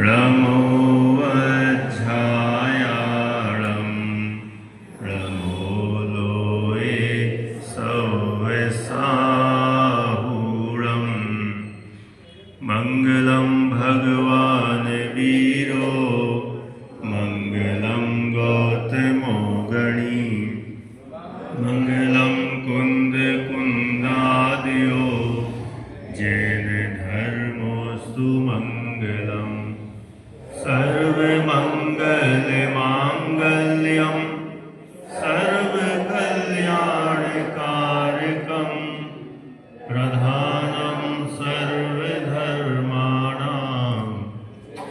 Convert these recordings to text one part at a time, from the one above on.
रमोवज्झायाळं रमोलोये सव्यसाहूणं मङ्गलं भगवान् वीरो मङ्गलं गौतमो गणी मङ्गलं कुन्दकुन्दादयो जैन धर्मोऽस्तु मङ्गलम् सर्वमङ्गलमाङ्गल्यं सर्वकल्याणकारकं प्रधानं सर्वधर्माणां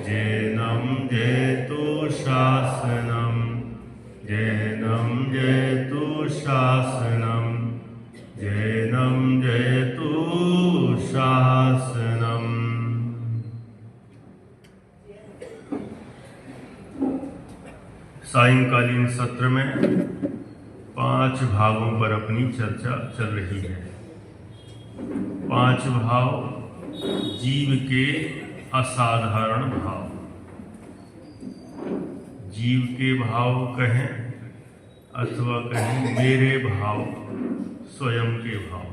जैनं जयतु शासनं जैनं जयतु शासनं जैनं जयतु शासनम्। सायंकालीन सत्र में 5 भावों पर अपनी चर्चा चल रही है। 5 भाव जीव के असाधारण भाव, जीव के भाव कहें अथवा कहें मेरे भाव, स्वयं के भाव,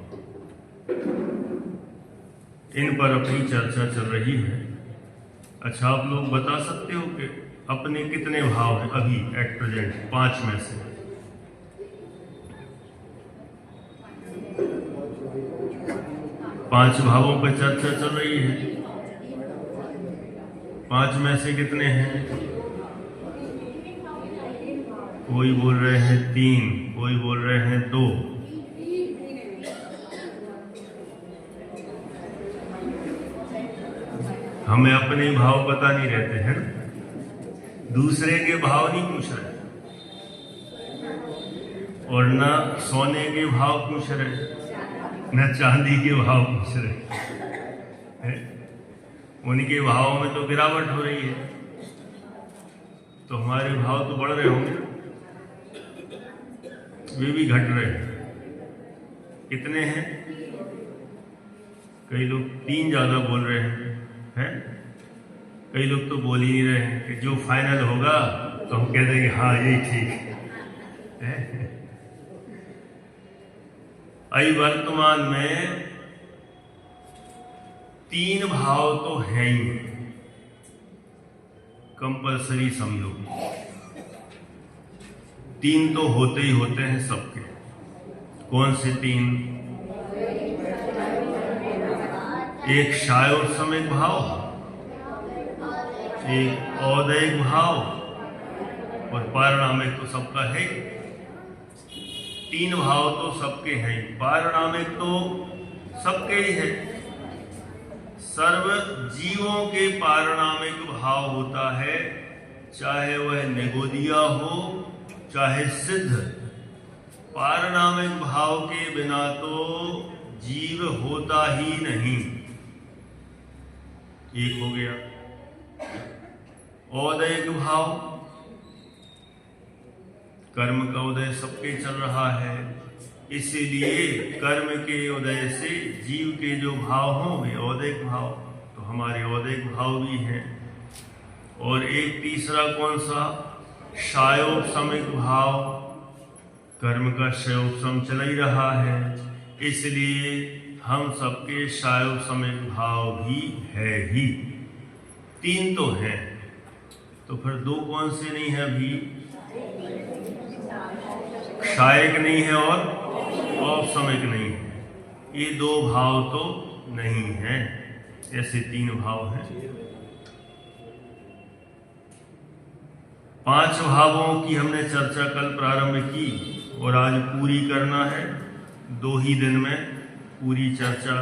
इन पर अपनी चर्चा चल रही है। अच्छा, आप लोग बता सकते हो कि अपने कितने भाव हैं अभी एट प्रेजेंट 5 में से? पांच भावों पर चर्चा चल रही है। 5 में से कितने हैं? कोई बोल रहे हैं 3, कोई बोल रहे हैं 2। हमें अपने भाव पता नहीं रहते हैं, दूसरे के भाव नहीं पूछ रहे और न सोने के भाव पूछ रहे, न चांदी के भाव पूछ रहे हैं। उनके भाव में तो गिरावट हो रही है, तो हमारे भाव तो बढ़ रहे होंगे, वे भी घट रहे हैं। कितने हैं? कई लोग 3 ज्यादा बोल रहे हैं, कई लोग तो बोल ही नहीं रहे हैं कि जो फाइनल होगा तो हम कह देंगे हाँ यही ठीक है। अभी वर्तमान में 3 भाव तो हैं ही, कंपल्सरी समझो। 3 तो होते ही होते हैं सबके। कौन से 3? एक शायोत्समिक भाव, एक औदैहिक भाव और पारिणामिक तो सबका है। 3 भाव तो सबके हैं। पारिणामिक तो सबके ही है। सर्व जीवों के पारिणामिक भाव होता है, चाहे वह निगोदिया हो चाहे सिद्ध। पारिणामिक भाव के बिना तो जीव होता ही नहीं। एक हो गया। औदैहिक भाव, कर्म का उदय सबके चल रहा है, इसीलिए कर्म के उदय से जीव के जो भाव हों वे औदैहिक भाव, तो हमारे औदैहिक भाव भी हैं। और एक तीसरा कौन सा? शायोपशमिक भाव। कर्म का क्षयोपशम चल ही रहा है, इसलिए हम सबके शायोपशमिक भाव भी है ही। 3 तो हैं, तो फिर 2 कौन से नहीं है अभी? क्षायक नहीं है और औपशमिक नहीं है। ये 2 भाव तो नहीं है, ऐसे 3 भाव हैं। 5 भावों की हमने चर्चा कल प्रारंभ की और आज पूरी करना है। 2 ही दिन में पूरी चर्चा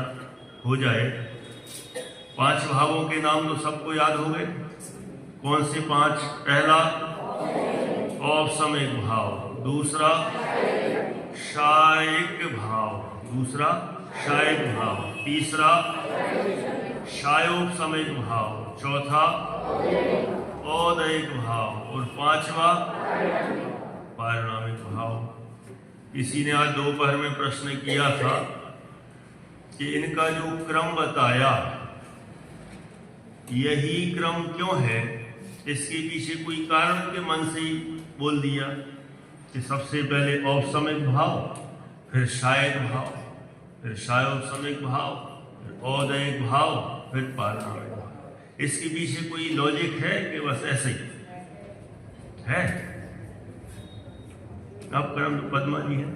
हो जाए। 5 भावों के नाम तो सबको याद हो गए। कौन से 5? पहला औपशमिक भाव, दूसरा शायिक भाव, दूसरा शायिक भाव, तीसरा शायोपशमिक भाव, चौथा औदैहिक भाव और 5वां पारिणामिक भाव। किसी ने आज दोपहर में प्रश्न किया था कि इनका जो क्रम बताया यही क्रम क्यों है? इसके पीछे कोई कारण के मन से ही बोल दिया कि सबसे पहले औपसमिक भाव, फिर शायक भाव, फिर शायोपसमिक भाव, फिर औदयिक भाव, फिर पारिणामिक भाव। इसके पीछे कोई लॉजिक है कि बस ऐसे ही है? अब कर्म तो पद्मा जी है।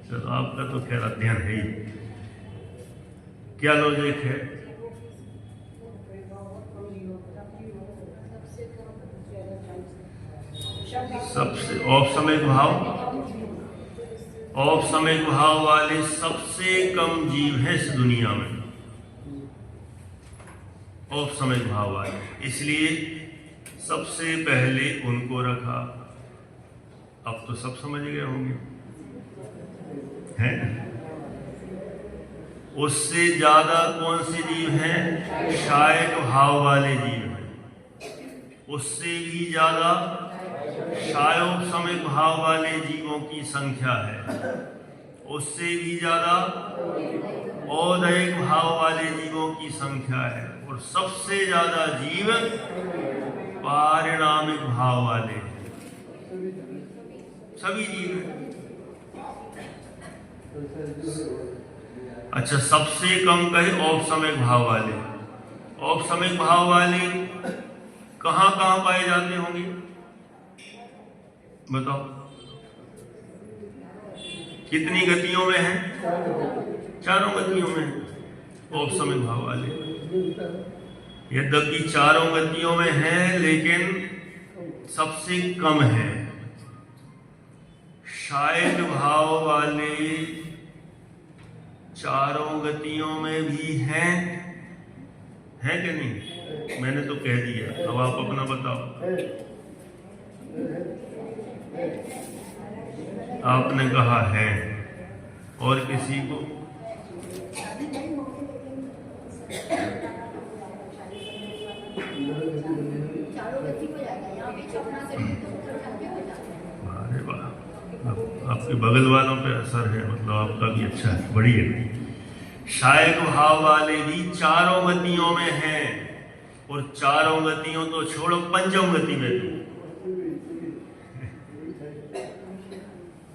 चलो, आपका तो खैर अध्ययन है ही। क्या लॉजिक है? सबसे औपसमिक भाव, औपसमिक भाव वाले सबसे कम जीव हैं इस दुनिया में, औपसमिक भाव वाले, इसलिए सबसे पहले उनको रखा। अब तो सब समझ गए होंगे, हैं? उससे ज्यादा कौन से जीव हैं? शायक भाव वाले जीव हैं। उससे भी ज्यादा शायोपसमिक भाव वाले जीवों की संख्या है। उससे भी ज्यादा औदयिक भाव वाले जीवों की संख्या है। और सबसे ज्यादा जीव पारिणामिक भाव वाले हैं। सभी जीव हैं। अच्छा, सबसे कम कहे औपसमिक भाव वाले। औपसमिक भाव वाले कहां कहां पाए जाते होंगे? बताओ, कितनी गतियों में है? चारों गतियों में औपसमिक भाव वाले। यद्यपि चारों गतियों में है, लेकिन सबसे कम है। शायक भाव वाले चारों गतियों में भी हैं, है कि नहीं? मैंने तो कह दिया, अब आप अपना बताओ। आपने कहा है, और किसी को? अरे वाह, आपके बगल वालों पे असर है, मतलब आपका भी अच्छा है, बढ़िया। शायक भाव वाले भी चारों गतियों में हैं, और चारों गतियों तो छोड़ो, पंचम गति में भी।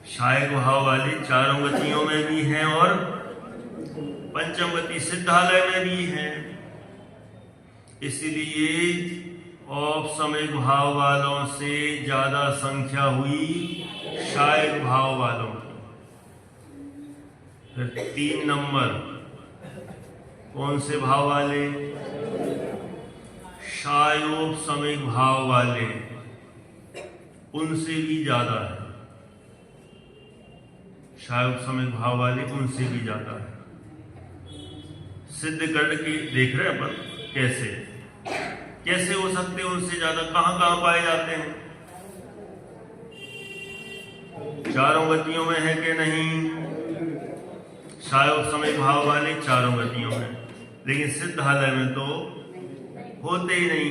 शायक भाव वाले चारों गतियों में भी हैं और पंचम गति सिद्धालय में भी हैं। इसलिए औपसमिक भाव वालों से ज्यादा संख्या हुई शायक भाव वालों की। फिर 3 नंबर कौन से भाव वाले? शायोपसमिक भाव वाले, उनसे भी ज्यादा है। शायोपसमिक भाव वाले उनसे भी ज्यादा है। सिद्ध करके देख रहे हैं अपन कैसे कैसे हो सकते हैं उनसे ज्यादा? कहां कहां पाए जाते हैं? चारों गतियों में है कि नहीं? शायोपसमिक भाव वाले चारों गतियों में, लेकिन सिद्धालय में तो होते ही नहीं।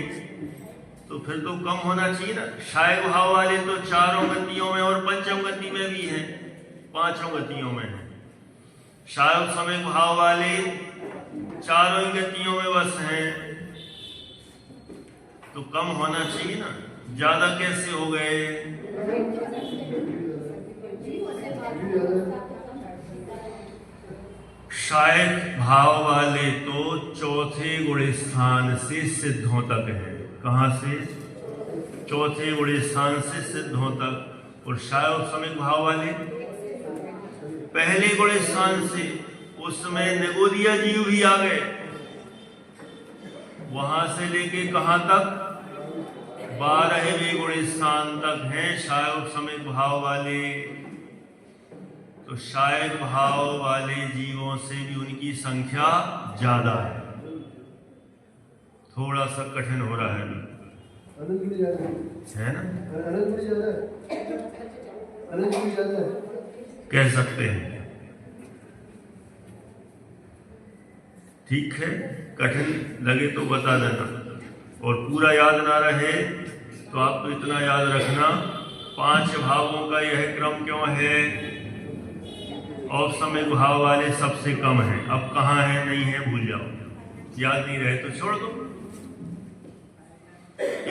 तो फिर तो कम होना चाहिए ना। शायक भाव वाले तो चारों गतियों में और पंचम गति में भी है, 5 गतियों में है। शायोपसमिक भाव वाले चारों ही गतियों में बस हैं, तो कम होना चाहिए ना, ज्यादा कैसे हो गए? शायक भाव वाले तो चौथे गुण स्थान से सिद्धों तक है। कहां से? चौथे गुण स्थान से सिद्धों तक। और शायोपसमिक भाव वाले पहले गुण स्थान से, उसमें निगोदिया जीव भी आ गए। वहां से लेके कहां तक? 12वें गुण स्थान तक हैं शायोपसमिक भाव वाले। तो शायक भाव वाले जीवों से भी उनकी संख्या ज्यादा है। थोड़ा सा कठिन हो रहा है ना? कह सकते हैं, ठीक है। कठिन लगे तो बता देना, और पूरा याद ना रहे तो आपको इतना याद रखना, 5 भावों का यह क्रम क्यों है? औपसमिक भाव वाले सबसे कम है। अब कहाँ है, नहीं है, भूल जाओ। याद नहीं रहे तो छोड़ दो।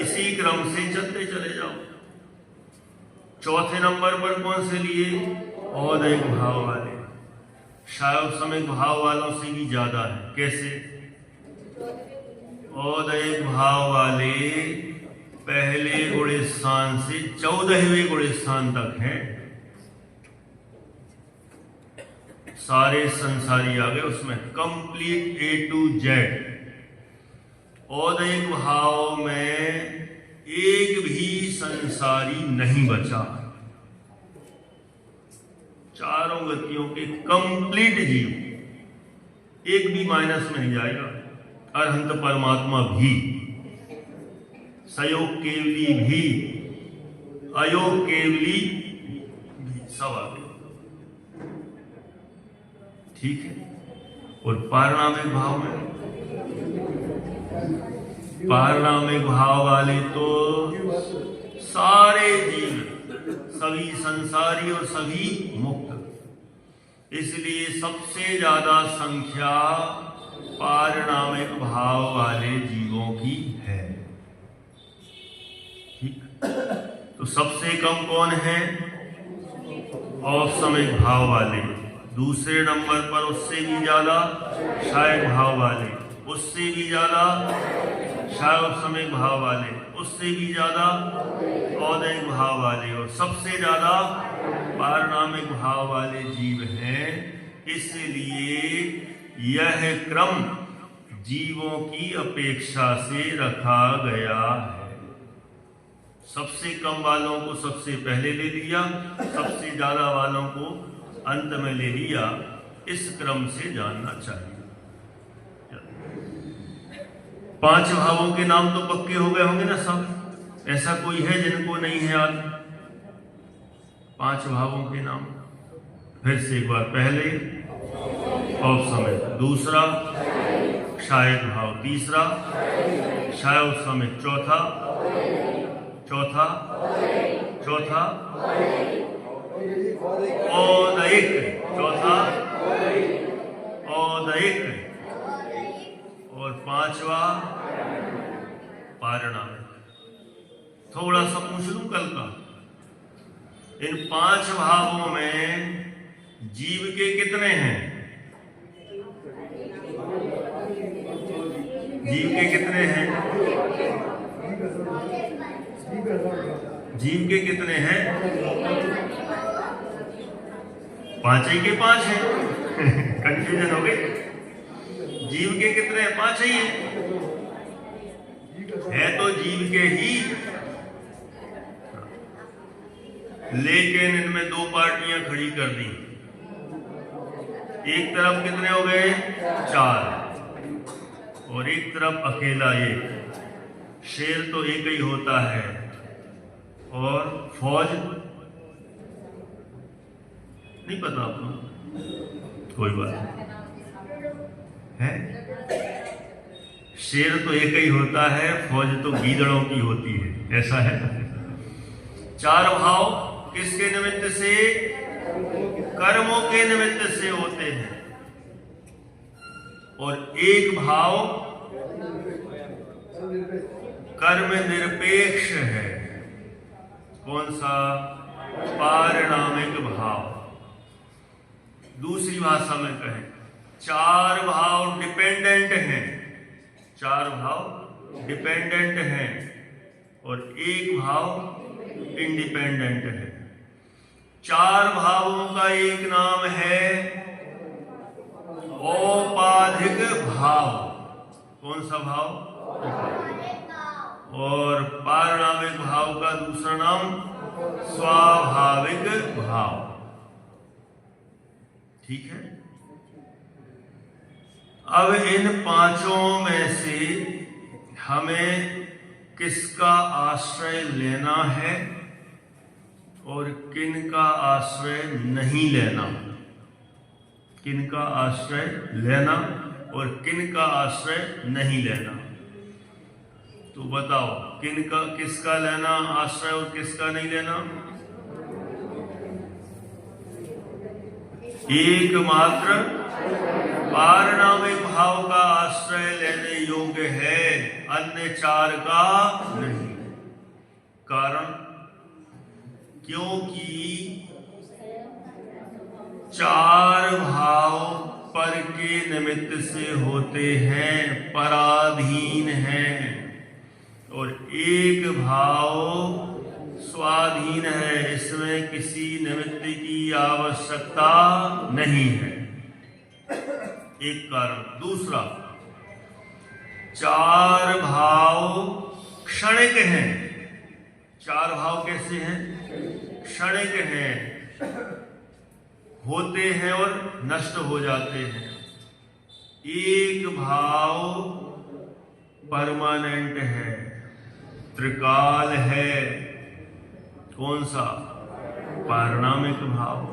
इसी क्रम से चलते चले जाओ। चौथे नंबर पर कौन से लिए? औदैक भाव वाले। सार्वसमिक भाव वालों से भी ज्यादा है। कैसे? औदैक भाव वाले पहले गुण स्थान से 14वें गुण स्थान तक हैं। सारे संसारी आ गए उसमें, कंप्लीट A to Z। औदैक भाव में एक भी संसारी नहीं बचा। चारों गतियों के कंप्लीट जीव, एक भी माइनस में नहीं जाएगा। अरहंत परमात्मा भी, सयोग केवली भी, अयोग केवली भी, सब आ गए। ठीक है। और पारणामिक भाव में, पारणामिक भाव वाले तो सारे जीव, सभी संसारी और सभी मुक्त। इसलिए सबसे ज्यादा संख्या पारणामिक भाव वाले जीवों की है। ठीक। तो सबसे कम कौन है? औपसमिक भाव वाले। दूसरे नंबर पर उससे भी ज्यादा क्षायक भाव वाले, उससे भी ज्यादा सार्वसमिक भाव वाले, उससे भी ज्यादा औदैक भाव वाले, और सबसे ज्यादा पारणामिक भाव वाले जीव हैं। इसलिए यह क्रम जीवों की अपेक्षा से रखा गया है। सबसे कम वालों को सबसे पहले ले लिया, सबसे ज्यादा वालों को अंत में ले लिया। इस क्रम से जानना चाहिए। 5 भावों के नाम तो पक्के हो गए होंगे ना सब? ऐसा कोई है जिनको नहीं है याद? 5 भावों के नाम फिर से एक बार। पहले औपसमिक, दूसरा क्षायक भाव, तीसरा क्षायोपसमिक, चौथा औदैक, चौथा औदैक, और 5वां पारणामिक। थोड़ा सा पूछ लूं कल का, इन 5 भावों में जीव के कितने हैं? जीव के कितने हैं? जीव के कितने हैं? 5 ही के 5 हैं। कंफ्यूजन हो गई। जीव के कितने हैं? 5 ही है तो जीव के ही, लेकिन इनमें 2 पार्टियां खड़ी कर दी। एक तरफ कितने हो गए? 4, और एक तरफ अकेला एक। शेर तो एक ही होता है, और फौज नहीं पता आपको? कोई बात नहीं है। शेर तो एक ही होता है, फौज तो गीदड़ों की होती है। ऐसा है। 4 भाव किसके निमित्त से? कर्मों के निमित्त से होते हैं। और एक भाव कर्म निरपेक्ष है। कौन सा? पारणामिक भाव। दूसरी भाषा में कहें, 4 भाव डिपेंडेंट हैं। 4 भाव डिपेंडेंट हैं और एक भाव इंडिपेंडेंट है। 4 भावों का एक नाम है औपाधिक भाव। कौन सा भाव? और पारणामिक भाव का दूसरा नाम स्वाभाविक भाव। ठीक है। अब इन 5 में से हमें किसका आश्रय लेना है और किन का आश्रय नहीं लेना? किन का आश्रय लेना और किन का आश्रय नहीं लेना? तो बताओ, किन का, किसका लेना आश्रय और किसका नहीं लेना? एकमात्र पारिणामिक भाव का आश्रय लेने योग्य है, अन्य चार का नहीं। कारण क्योंकि चार भाव पर के निमित्त से होते हैं, पराधीन हैं, और एक भाव स्वाधीन है, इसमें किसी निमित्त की आवश्यकता नहीं है। एक कारण। दूसरा, चार भाव क्षणिक हैं। चार भाव कैसे हैं? क्षणिक हैं, होते हैं और नष्ट हो जाते हैं। एक भाव परमानेंट है, त्रिकाल है। कौन सा? पारिणामिक भाव।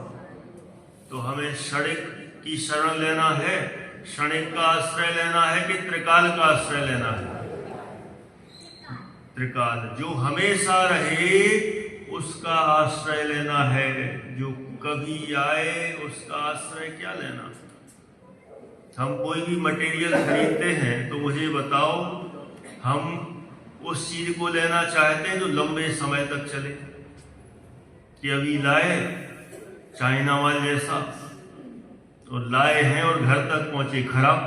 तो हमें क्षणिक की शरण लेना है, क्षणिक का आश्रय लेना है कि त्रिकाल का आश्रय लेना है? त्रिकाल, जो हमेशा रहे उसका आश्रय लेना है, जो कभी आए उसका आश्रय क्या लेना। हम कोई भी मटेरियल खरीदते हैं तो मुझे बताओ, हम उस चीज को लेना चाहते हैं जो लंबे समय तक चले, कि अभी लाए चाइना माल जैसा, और लाए हैं और घर तक पहुंचे खराब।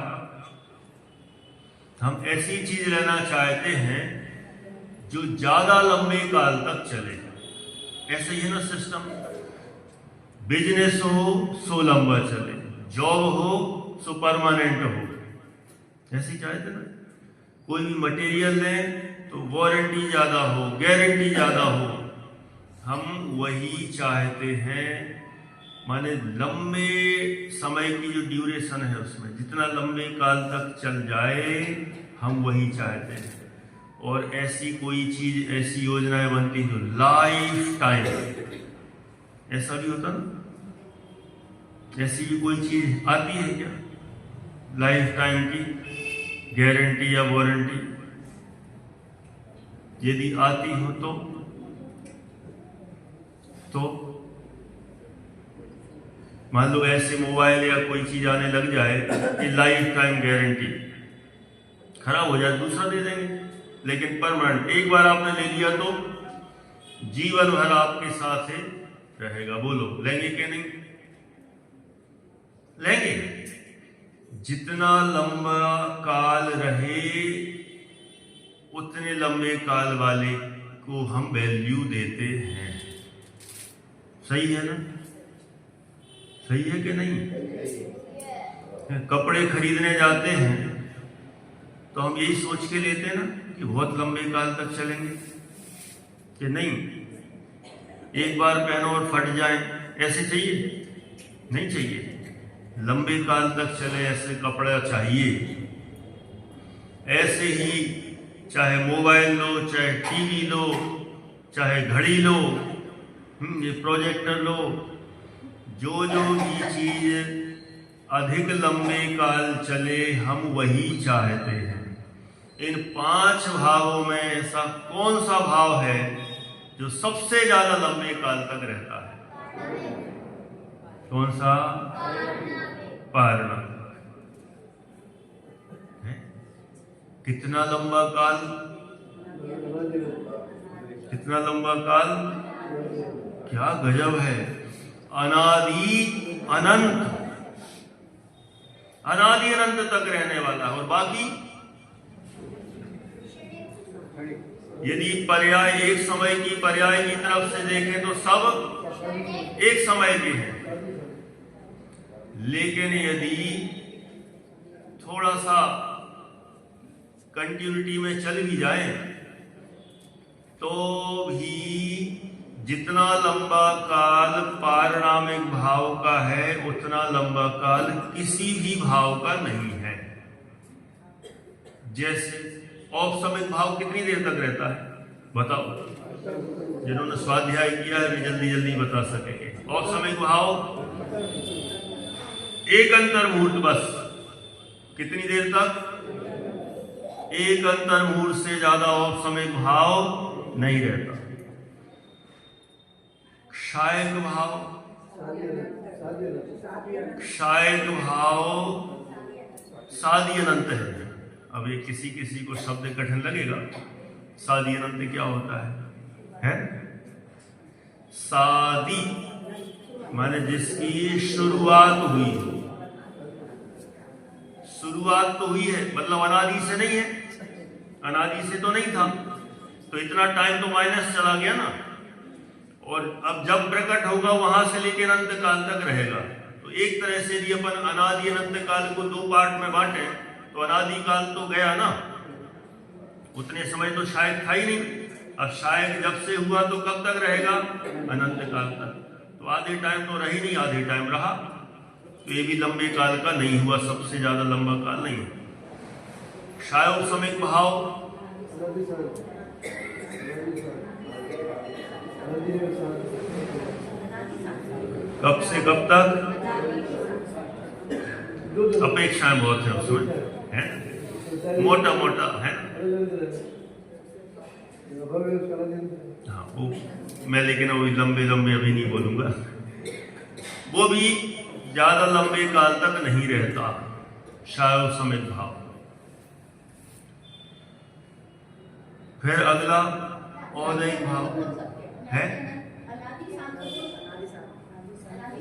हम ऐसी चीज लेना चाहते हैं जो ज्यादा लंबे काल तक चले। ऐसे ही है ना सिस्टम। बिजनेस हो सो लंबा चले, जॉब हो सो परमानेंट हो। ऐसे ही चाहते ना, कोई भी मटेरियल लें तो वारंटी ज्यादा हो, गारंटी ज्यादा हो। हम वही चाहते हैं, माने लंबे समय की जो ड्यूरेशन है उसमें जितना लंबे काल तक चल जाए, हम वही चाहते हैं। और ऐसी कोई चीज, ऐसी योजनाएं बनती जो लाइफ टाइम, ऐसा भी होता ना? ऐसी भी कोई चीज आती है क्या लाइफ टाइम की गारंटी या वारंटी? यदि आती हो तो मान लो ऐसे मोबाइल या कोई चीज आने लग जाए कि लाइफ टाइम गारंटी, खराब हो जाए दूसरा दे देंगे, लेकिन परमानेंट एक बार आपने ले लिया तो जीवन भर आपके साथ ही रहेगा। बोलो लेंगे कि नहीं? लेंगे। जितना लंबा काल रहे उतने लंबे काल वाले को हम वैल्यू देते हैं। सही है ना? सही है कि नहीं? कपड़े खरीदने जाते हैं तो हम यही सोच के लेते हैं ना कि बहुत लंबे काल तक चलेंगे, कि नहीं एक बार पहनो और फट जाए, ऐसे चाहिए? नहीं चाहिए। लंबे काल तक चले ऐसे कपड़ा चाहिए। ऐसे ही चाहे मोबाइल लो, चाहे टीवी लो, चाहे घड़ी लो, ये प्रोजेक्टर लो, जो भी चीज अधिक लंबे काल चले हम वही चाहते हैं। इन पांच भावों में ऐसा कौन सा भाव है जो सबसे ज्यादा लंबे काल तक रहता है? कौन सा? पारिणामिक। कितना लंबा काल? कितना लंबा काल? क्या गजब है। अनादि अनंत, अनादि अनंत तक रहने वाला है। और बाकी यदि पर्याय एक समय की पर्याय की तरफ से देखें तो सब एक समय के हैं, लेकिन यदि थोड़ा सा कंटिन्यूटी में चल भी जाए तो भी जितना लंबा काल पारिणामिक भाव का है उतना लंबा काल किसी भी भाव का नहीं है। जैसे औपसमिक भाव कितनी देर तक रहता है? बताओ, जिन्होंने स्वाध्याय किया है वे जल्दी जल्दी बता सकेंगे। औपसमिक भाव एक अंतर मुहूर्त, बस। कितनी देर तक? एक अंतर मुहूर्त से ज्यादा औपसमिक भाव नहीं रहता। क्षायक भाव, क्षायक भाव सादी अनंत है। अब ये किसी किसी को शब्द कठिन लगेगा। सादी अनंत क्या होता है? सादी माने जिसकी शुरुआत हुई हो। शुरुआत तो हुई है, मतलब अनादि से नहीं है, अनादि से तो नहीं था, तो इतना टाइम तो माइनस चला गया ना। और अब जब प्रकट होगा वहां से लेकर अनंत काल तक रहेगा। तो एक तरह से यदि अपन अनादि अनंत काल को दो पार्ट में बांटे तो अनादि काल तो गया ना, उतने समय तो शायद था ही नहीं। अब शायद जब से हुआ तो कब तक रहेगा? अनंत काल तक। तो आधे टाइम तो रही नहीं, आधे टाइम रहा। तो ये भी लंबे काल का नहीं हुआ, सबसे ज्यादा लंबा काल नहीं है। क्षायोपशमिक भाव कब से कब तक? अपेक्षाएं बहुत है उसमें, है मोटा मोटा है। हाँ वो मैं, लेकिन वो लंबे लंबे अभी नहीं बोलूंगा। वो भी ज्यादा लंबे काल तक नहीं रहता क्षायोपशमिक भाव। फिर अगला औदैहिक भाव है।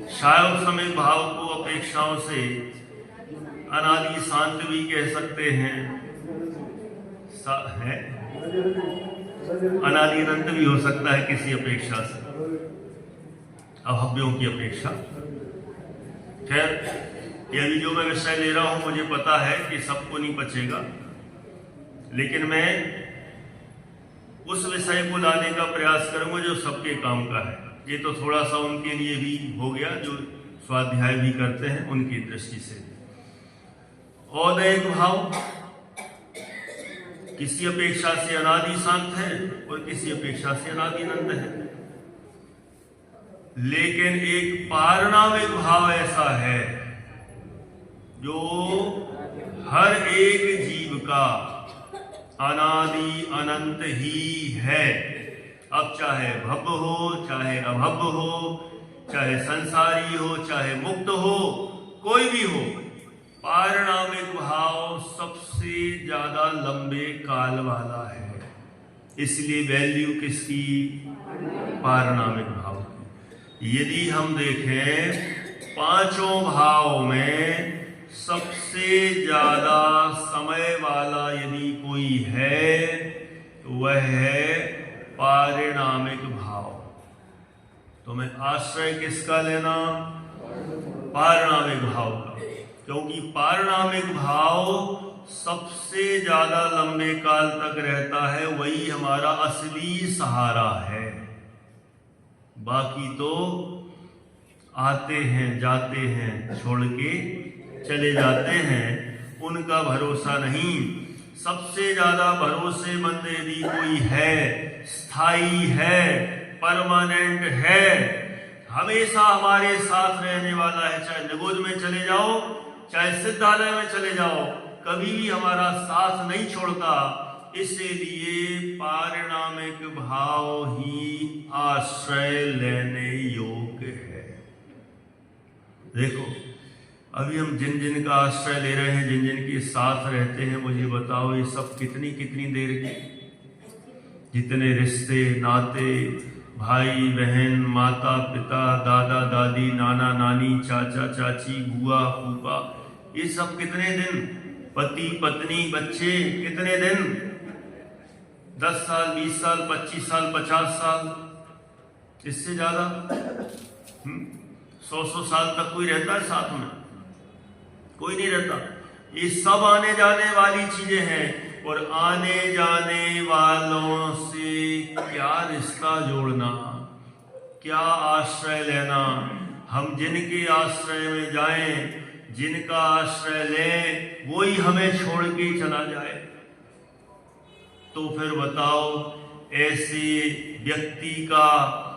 क्षायोपशमिक भाव को अपेक्षाओं से अनादि शांत भी कह सकते हैं, है? अनादि अनंत भी हो सकता है किसी अपेक्षा से, अभव्यों की अपेक्षा। खैर ये अभी जो मैं विषय ले रहा हूं मुझे पता है कि सबको नहीं पचेगा, लेकिन मैं उस विषय को लाने का प्रयास करूंगा जो सबके काम का है। ये तो थोड़ा सा उनके लिए भी हो गया जो स्वाध्याय भी करते हैं उनकी दृष्टि से। औदैहिक भाव किसी अपेक्षा से अनादि शांत है और किसी अपेक्षा से अनादि अनंत है। लेकिन एक पारिणामिक भाव ऐसा है जो हर एक जीव का अनादि अनंत ही है। अब चाहे भव्य हो, चाहे अभव्य हो, चाहे संसारी हो, चाहे मुक्त हो, कोई भी हो, पारिणामिक भाव सबसे ज्यादा लंबे काल वाला है। इसलिए वैल्यू किसकी? पारिणामिक भाव की। यदि हम देखें पांचों भाव में सबसे ज्यादा समय वाला यदि कोई है तो वह है पारिणामिक भाव। तो मैं आश्रय किसका लेना? पारिणामिक भाव का, क्योंकि पारिणामिक भाव सबसे ज्यादा लंबे काल तक रहता है, वही हमारा असली सहारा है। बाकी तो आते हैं जाते हैं, छोड़ के चले जाते हैं, उनका भरोसा नहीं। सबसे ज्यादा भरोसेमंद यदि कोई है, स्थायी है, परमानेंट है, हमेशा हमारे साथ रहने वाला है, चाहे निगोज में चले जाओ, चाहे सिद्धालय में चले जाओ, कभी भी हमारा साथ नहीं छोड़ता। इसलिए पारिणामिक भाव ही आश्रय लेने योग्य है। देखो अभी हम जिन जिन का आश्रय ले रहे हैं, जिन जिन के साथ रहते हैं, मुझे बताओ ये सब कितनी कितनी देर के, जितने रिश्ते नाते, भाई बहन, माता पिता, दादा दादी, नाना नानी, चाचा चाची, बुआ फूफा, ये सब कितने दिन? पति पत्नी बच्चे कितने दिन? 10 साल 20 साल 25 साल 50 साल, इससे ज्यादा 100 साल तक कोई रहता है साथ में? कोई नहीं रहता। ये सब आने जाने वाली चीजें हैं, और आने जाने वालों से क्या रिश्ता जोड़ना, क्या आश्रय लेना। हम जिनके आश्रय में जाएं, जिनका आश्रय लें, वही हमें छोड़ के चला जाए, तो फिर बताओ ऐसे व्यक्ति का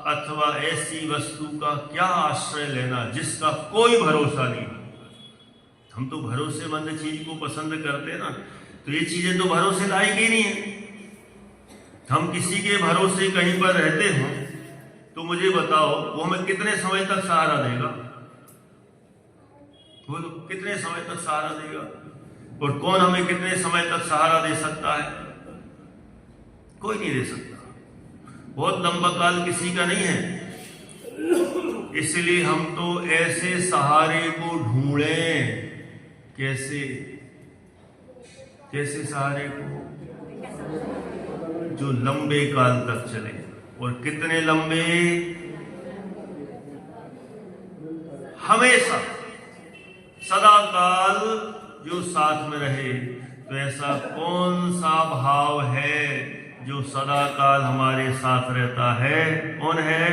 अथवा ऐसी वस्तु का क्या आश्रय लेना जिसका कोई भरोसा नहीं। हम तो भरोसेमंद चीज को पसंद करते हैं ना, तो ये चीजें तो भरोसे लायक ही नहीं है। हम किसी के भरोसे कहीं पर रहते हो तो मुझे बताओ वो हमें कितने समय तक सहारा देगा? बोलो कितने समय तक सहारा देगा? और कौन हमें कितने समय तक सहारा दे सकता है? कोई नहीं दे सकता। बहुत लंबा काल किसी का नहीं है। इसलिए हम तो ऐसे सहारे को ढूंढें। कैसे कैसे सहारे को? जो लंबे काल तक चले। और कितने लंबे? हमेशा, सदा काल जो साथ में रहे। तो ऐसा कौन सा भाव है जो सदा काल हमारे साथ रहता है? कौन है?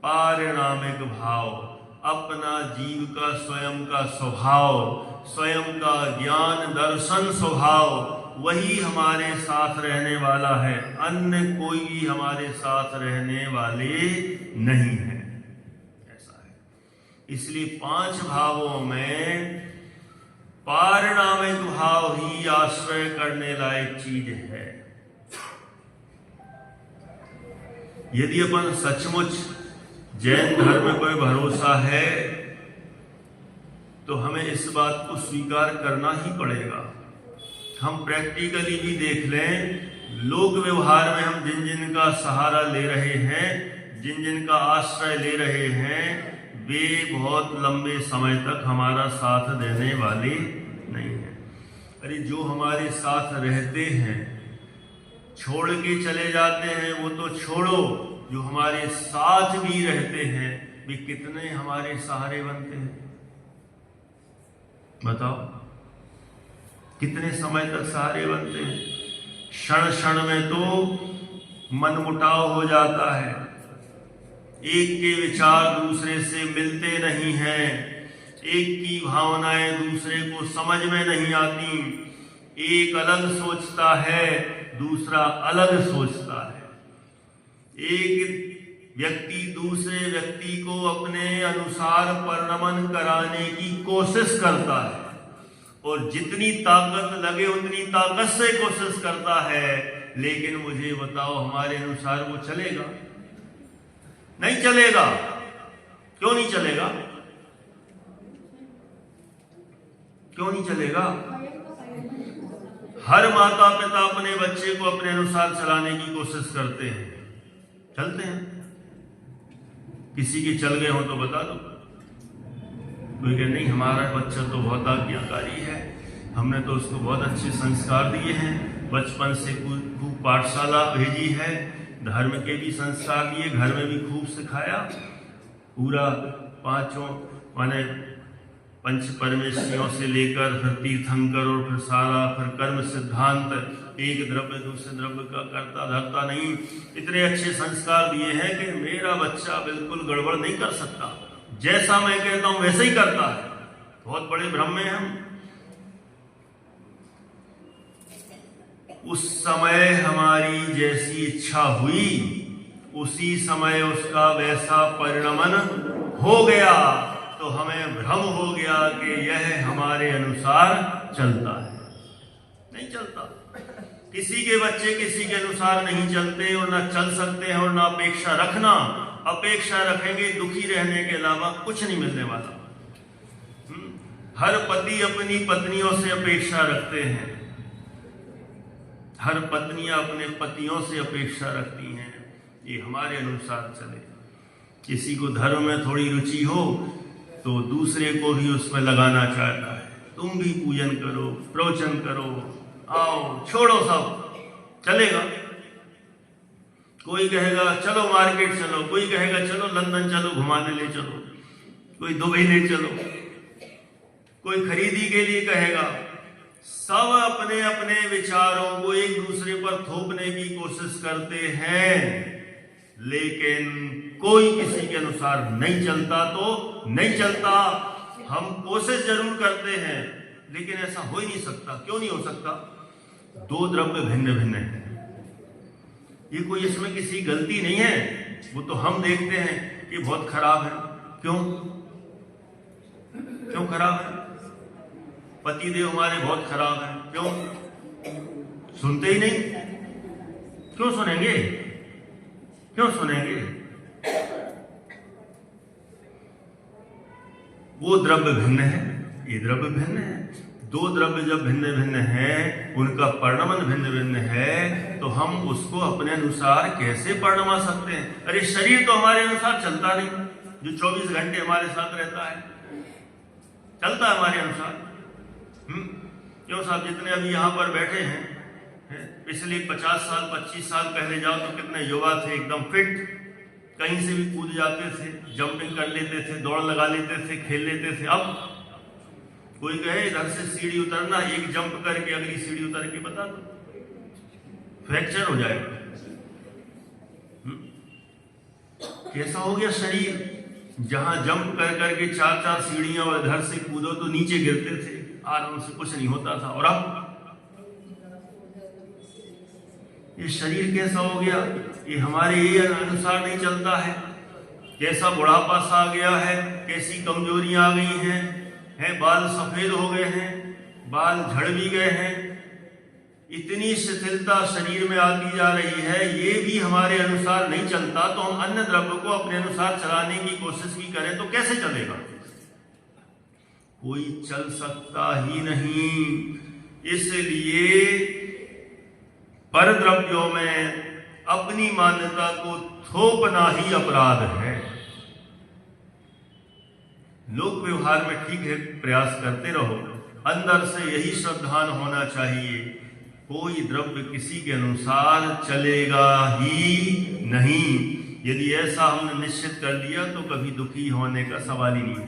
पारिणामिक भाव। अपना जीव का स्वयं का स्वभाव, स्वयं का ज्ञान दर्शन स्वभाव, वही हमारे साथ रहने वाला है। अन्य कोई भी हमारे साथ रहने वाले नहीं है। ऐसा है। इसलिए 5 भावों में पारिणामिक भाव ही आश्रय करने लायक चीज है। यदि अपन सचमुच जैन धर्म में कोई भरोसा है तो हमें इस बात को स्वीकार करना ही पड़ेगा। हम प्रैक्टिकली भी देख लें, लोक व्यवहार में हम जिन जिन का सहारा ले रहे हैं, जिन जिन का आश्रय ले रहे हैं, वे बहुत लंबे समय तक हमारा साथ देने वाले नहीं हैं। अरे जो हमारे साथ रहते हैं, छोड़ के चले जाते हैं, वो तो छोड़ो, जो हमारे साथ भी रहते हैं वे कितने हमारे सहारे बनते हैं? बताओ, कितने समय तक सहारे बनते हैं? क्षण क्षण में तो मनमुटाव हो जाता है। एक के विचार दूसरे से मिलते नहीं हैं, एक की भावनाएं दूसरे को समझ में नहीं आती। एक अलग सोचता है, दूसरा अलग सोचता है। एक व्यक्ति दूसरे व्यक्ति को अपने अनुसार परिणमन कराने की कोशिश करता है और जितनी ताकत लगे उतनी ताकत से कोशिश करता है, लेकिन मुझे बताओ हमारे अनुसार वो चलेगा? नहीं चलेगा। क्यों नहीं चलेगा? क्यों नहीं चलेगा? हर माता पिता अपने बच्चे को अपने अनुसार चलाने की कोशिश करते हैं, चलते हैं। किसी के चल गए हो तो बता दो। कोई कहे नहीं, हमारा बच्चा तो बहुत आज्ञाकारी है, हमने तो उसको बहुत अच्छे संस्कार दिए हैं, बचपन से खूब पाठशाला भेजी है, धर्म के भी संस्कार दिए, घर में भी खूब सिखाया, पूरा 5 माने पंच परमेश्वरियों से लेकर फिर तीर्थंकर और फिर सारा फिर कर्म सिद्धांत, एक द्रव्य दूसरे द्रव्य का करता धरता नहीं, इतने अच्छे संस्कार दिए हैं कि मेरा बच्चा बिल्कुल गड़बड़ नहीं कर सकता, जैसा मैं कहता हूं वैसे ही करता है। बहुत बड़े भ्रम में हम। उस समय हमारी जैसी इच्छा हुई, उसी समय उसका वैसा परिणमन हो गया, तो हमें भ्रम हो गया कि यह हमारे अनुसार चलता है। नहीं चलता। किसी के बच्चे किसी के अनुसार नहीं चलते और ना चल सकते हैं, और ना अपेक्षा रखना। अपेक्षा रखेंगे दुखी रहने के अलावा कुछ नहीं मिलने वाला। हर पति अपनी पत्नियों से अपेक्षा रखते हैं, हर पत्नियां अपने पतियों से अपेक्षा रखती हैं ये हमारे अनुसार चले। किसी को धर्म में थोड़ी रुचि हो तो दूसरे को भी उसमें लगाना चाहता है, तुम भी पूजन करो, प्रवचन करो, आओ, छोड़ो सब, चलेगा। कोई कहेगा चलो मार्केट चलो, कोई कहेगा चलो लंदन चलो घुमाने ले चलो, कोई दुबई ले चलो, कोई खरीदी के लिए कहेगा। सब अपने अपने विचारों को एक दूसरे पर थोपने की कोशिश करते हैं, लेकिन कोई किसी के अनुसार नहीं चलता तो नहीं चलता। हम कोशिश जरूर करते हैं, लेकिन ऐसा हो ही नहीं सकता। क्यों नहीं हो सकता? 2 द्रव्य भिन्न भिन्न है। ये कोई इसमें किसी गलती नहीं है, वो तो हम देखते हैं कि बहुत खराब है। क्यों क्यों खराब है? पतिदेव हमारे बहुत खराब है, क्यों? सुनते ही नहीं। क्यों सुनेंगे? क्यों सुनेंगे? वो द्रव्य भिन्न है, ये द्रव्य भिन्न है। दो द्रव्य जब भिन्न भिन्न हैं, उनका परिणमन भिन्न भिन्न है, तो हम उसको अपने अनुसार कैसे परिणमा सकते हैं? अरे शरीर तो हमारे अनुसार चलता नहीं, जो 24 घंटे हमारे साथ रहता है, चलता है हमारे अनुसार। क्यों साहब, जितने अभी यहाँ पर बैठे हैं, पिछले 50 साल 25 साल पहले जाओ तो कितने युवा थे, एकदम फिट, कहीं से भी कूद जाते थे, जंपिंग कर लेते थे, दौड़ लगा लेते थे, खेल लेते थे। अब कोई कहे इधर से सीढ़ी उतरना, एक जंप करके अगली सीढ़ी उतर के बता दो, फ्रैक्चर हो जाएगा। कैसा हो गया शरीर? जहां जंप कर करके 4-4 सीढ़ियां और इधर से कूदो तो नीचे गिरते थे, आराम से कुछ नहीं होता था, और अब ये शरीर कैसा हो गया? ये हमारे ही अनुसार नहीं चलता है। कैसा बुढ़ापा सा आ गया है, कैसी कमजोरियां आ गई हैं, बाल सफेद हो गए हैं, बाल झड़ भी गए हैं, इतनी शिथिलता शरीर में आती जा रही है। ये भी हमारे अनुसार नहीं चलता, तो हम अन्य द्रव्य को अपने अनुसार चलाने की कोशिश भी करें तो कैसे चलेगा? कोई चल सकता ही नहीं। इसलिए पर द्रव्यों में अपनी मान्यता को थोपना ही अपराध है। लोक व्यवहार में ठीक है, प्रयास करते रहो, अंदर से यही श्रद्धान होना चाहिए, कोई द्रव्य किसी के अनुसार चलेगा ही नहीं। यदि ऐसा हमने निश्चित कर दिया तो कभी दुखी होने का सवाल ही नहीं।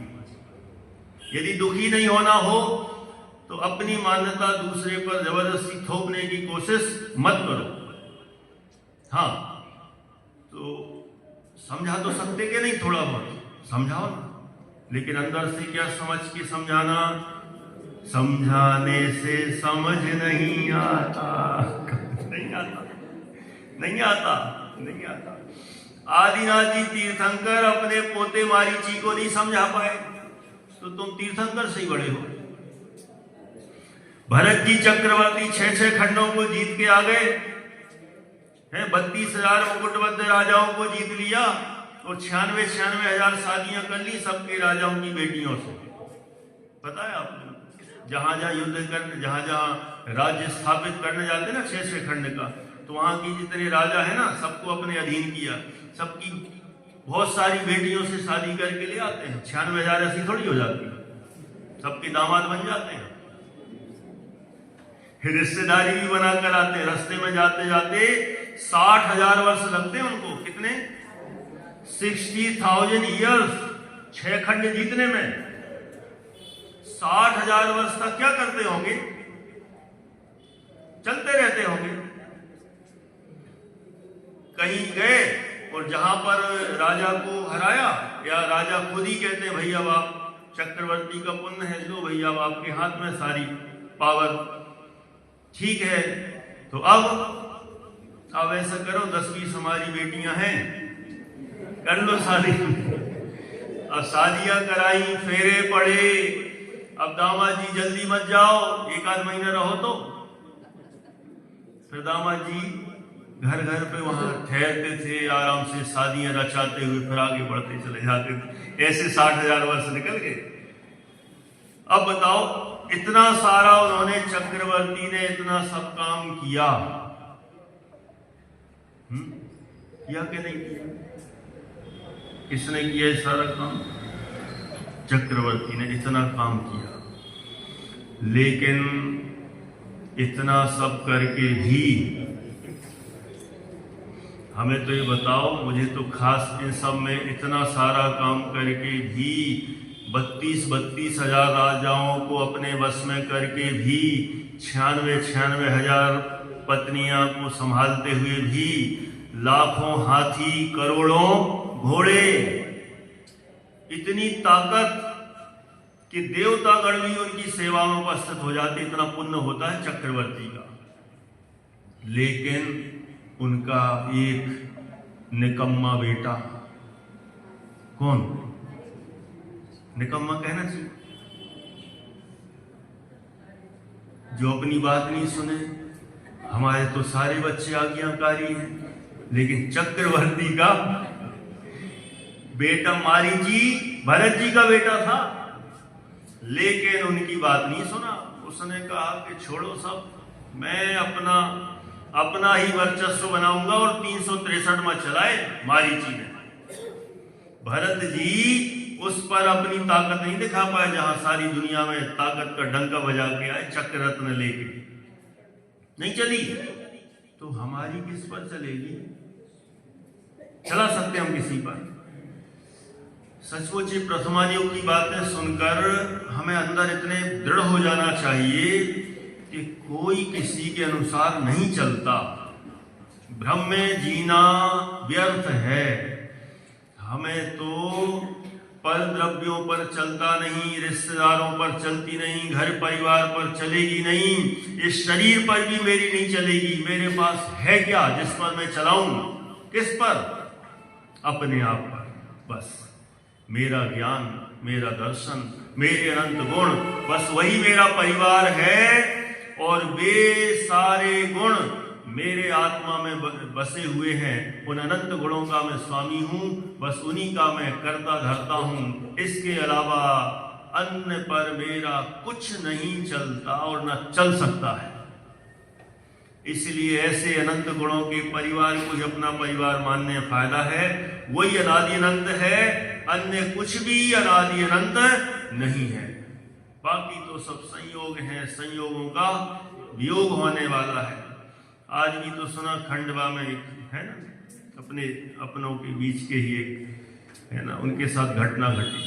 यदि दुखी नहीं होना हो तो अपनी मान्यता दूसरे पर जबरदस्ती थोपने की कोशिश मत करो। हाँ, तो समझा तो सकते कि नहीं, थोड़ा बहुत समझाओ ना, लेकिन अंदर से क्या समझ के समझाना? समझाने से समझ नहीं आता, नहीं आता, नहीं आता, नहीं आता। आदिनाथजी तीर्थंकर अपने पोते मारीची को नहीं समझा पाए, तो तुम तीर्थंकर से ही बड़े हो। भरत जी चक्रवर्ती 6-6 खंडों को जीत के आ गए हैं, 32,000 मुकुटबद्ध राजाओं को जीत लिया और 96,000 शादियां कर ली सबके राजाओं की बेटियों से। पता है आपको, जहां जहां युद्ध करने, जहां जहां राज्य स्थापित करने जाते ना 6-6 खंड का, तो वहां की जितने राजा है ना, सबको अपने अधीन किया, सबकी बहुत सारी बेटियों से शादी करके ले आते हैं। 96,000 ऐसी थोड़ी हो जाती है, सबके दामाद बन जाते हैं, फिर रिश्तेदारी भी बना कर आते हैं। रास्ते में जाते जाते 60,000 वर्ष लगते हैं उनको। कितने? 60,000 ईयर्स 6 खंड जीतने में। 60,000 वर्ष तक क्या करते होंगे? चलते रहते होंगे। कहीं गए और जहां पर राजा को हराया, या राजा खुद ही कहते हैं भैया अब आप चक्रवर्ती का पुण्य है, लो भैया अब आपके हाथ में सारी पावर, ठीक है। तो अब ऐसा करो, 10-20 हमारी बेटियां हैं, कर लो शादी। अब शादियां कराई, फेरे पड़े, अब दामाद जी जल्दी मत जाओ, 1-8 महीना रहो तो। फिर दामाद जी घर घर पे वहां ठहरते थे, आराम से शादियां रचाते हुए फिर आगे बढ़ते चले जाते थे। ऐसे 60,000 वर्ष निकल गए। अब बताओ, इतना सारा उन्होंने, चक्रवर्ती ने इतना सब काम किया, किया कि नहीं किया? किसने किया ये सारा काम? चक्रवर्ती ने इतना काम किया। लेकिन इतना सब करके भी हमें तो ये बताओ, मुझे तो खास इन सब में इतना सारा काम करके भी 32,000 राजाओं को अपने वश में करके भी 96,000 पत्नियां को संभालते हुए भी लाखों हाथी, करोड़ों घोड़े, इतनी ताकत कि देवतागण भी उनकी सेवा में उपस्थित हो जाते, इतना पुण्य होता है चक्रवर्ती का। लेकिन उनका एक निकम्मा बेटा, कौन? निकम्मा कहना चाहिए, जो अपनी बात नहीं सुने। हमारे तो सारे बच्चे आज्ञाकारी हैं, लेकिन चक्रवर्ती का बेटा मारीची भरत जी का बेटा था, लेकिन उनकी बात नहीं सुना, उसने कहा कि छोड़ो सब, मैं अपना ही वर्चस्व बनाऊंगा और 363 में चलाए मारीची ने। भरत जी उस पर अपनी ताकत नहीं दिखा पाए, जहां सारी दुनिया में ताकत का डंका बजा के आए चक्र रत्न लेके, नहीं चली। तो हमारी किस पर चलेगी? चला सकते हम किसी पर? सचमुच प्रथमा योग की बातें सुनकर हमें अंदर इतने दृढ़ हो जाना चाहिए कि कोई किसी के अनुसार नहीं चलता। भ्रम में जीना व्यर्थ है। हमें तो पर द्रव्यों पर चलता नहीं, रिश्तेदारों पर चलती नहीं, घर परिवार पर चलेगी नहीं, इस शरीर पर भी मेरी नहीं चलेगी। मेरे पास है क्या जिस पर मैं चलाऊं? किस पर? अपने आप पर। बस मेरा ज्ञान, मेरा दर्शन, मेरे अनंत गुण, बस वही मेरा परिवार है। और वे सारे गुण मेरे आत्मा में बसे हुए हैं। उन अनंत गुणों का मैं स्वामी हूं, बस उन्हीं का मैं करता धरता हूं। इसके अलावा अन्य पर मेरा कुछ नहीं चलता और न चल सकता है। इसलिए ऐसे अनंत गुणों के परिवार को ही अपना परिवार मानने में फायदा है। वही अनादि अनंत है, अन्य कुछ भी अनादि अनंत नहीं है। बाकी तो सब संयोग हैं, संयोगों का वियोग होने वाला है। आज भी तो सुना खंडवा में एक है ना, अपनों के बीच के ही एक है ना, उनके साथ घटना घटी।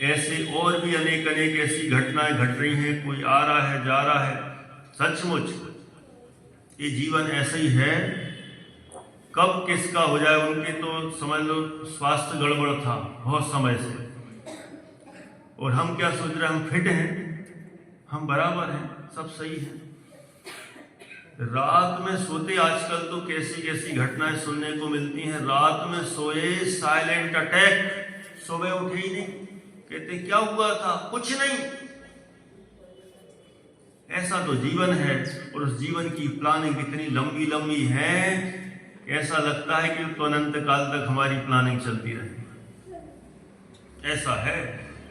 ऐसे और भी अनेक ऐसी घटनाएं घट रही हैं। कोई आ रहा है, जा रहा है। सचमुच ये जीवन ऐसा ही है, कब किसका हो जाए। उनके तो समझ लो स्वास्थ्य गड़बड़ था बहुत समय से, और हम क्या सोच रहे हैं? हम फिट हैं, हम बराबर हैं, सब सही है। रात में सोते आजकल तो कैसी कैसी घटनाएं सुनने को मिलती हैं। रात में सोए, साइलेंट अटैक, सुबह उठे ही नहीं, कहते क्या हुआ था? कुछ नहीं। ऐसा तो जीवन है, और उस जीवन की प्लानिंग इतनी लंबी लंबी है, ऐसा लगता है कि तो अनंत काल तक हमारी प्लानिंग चलती रहे। ऐसा है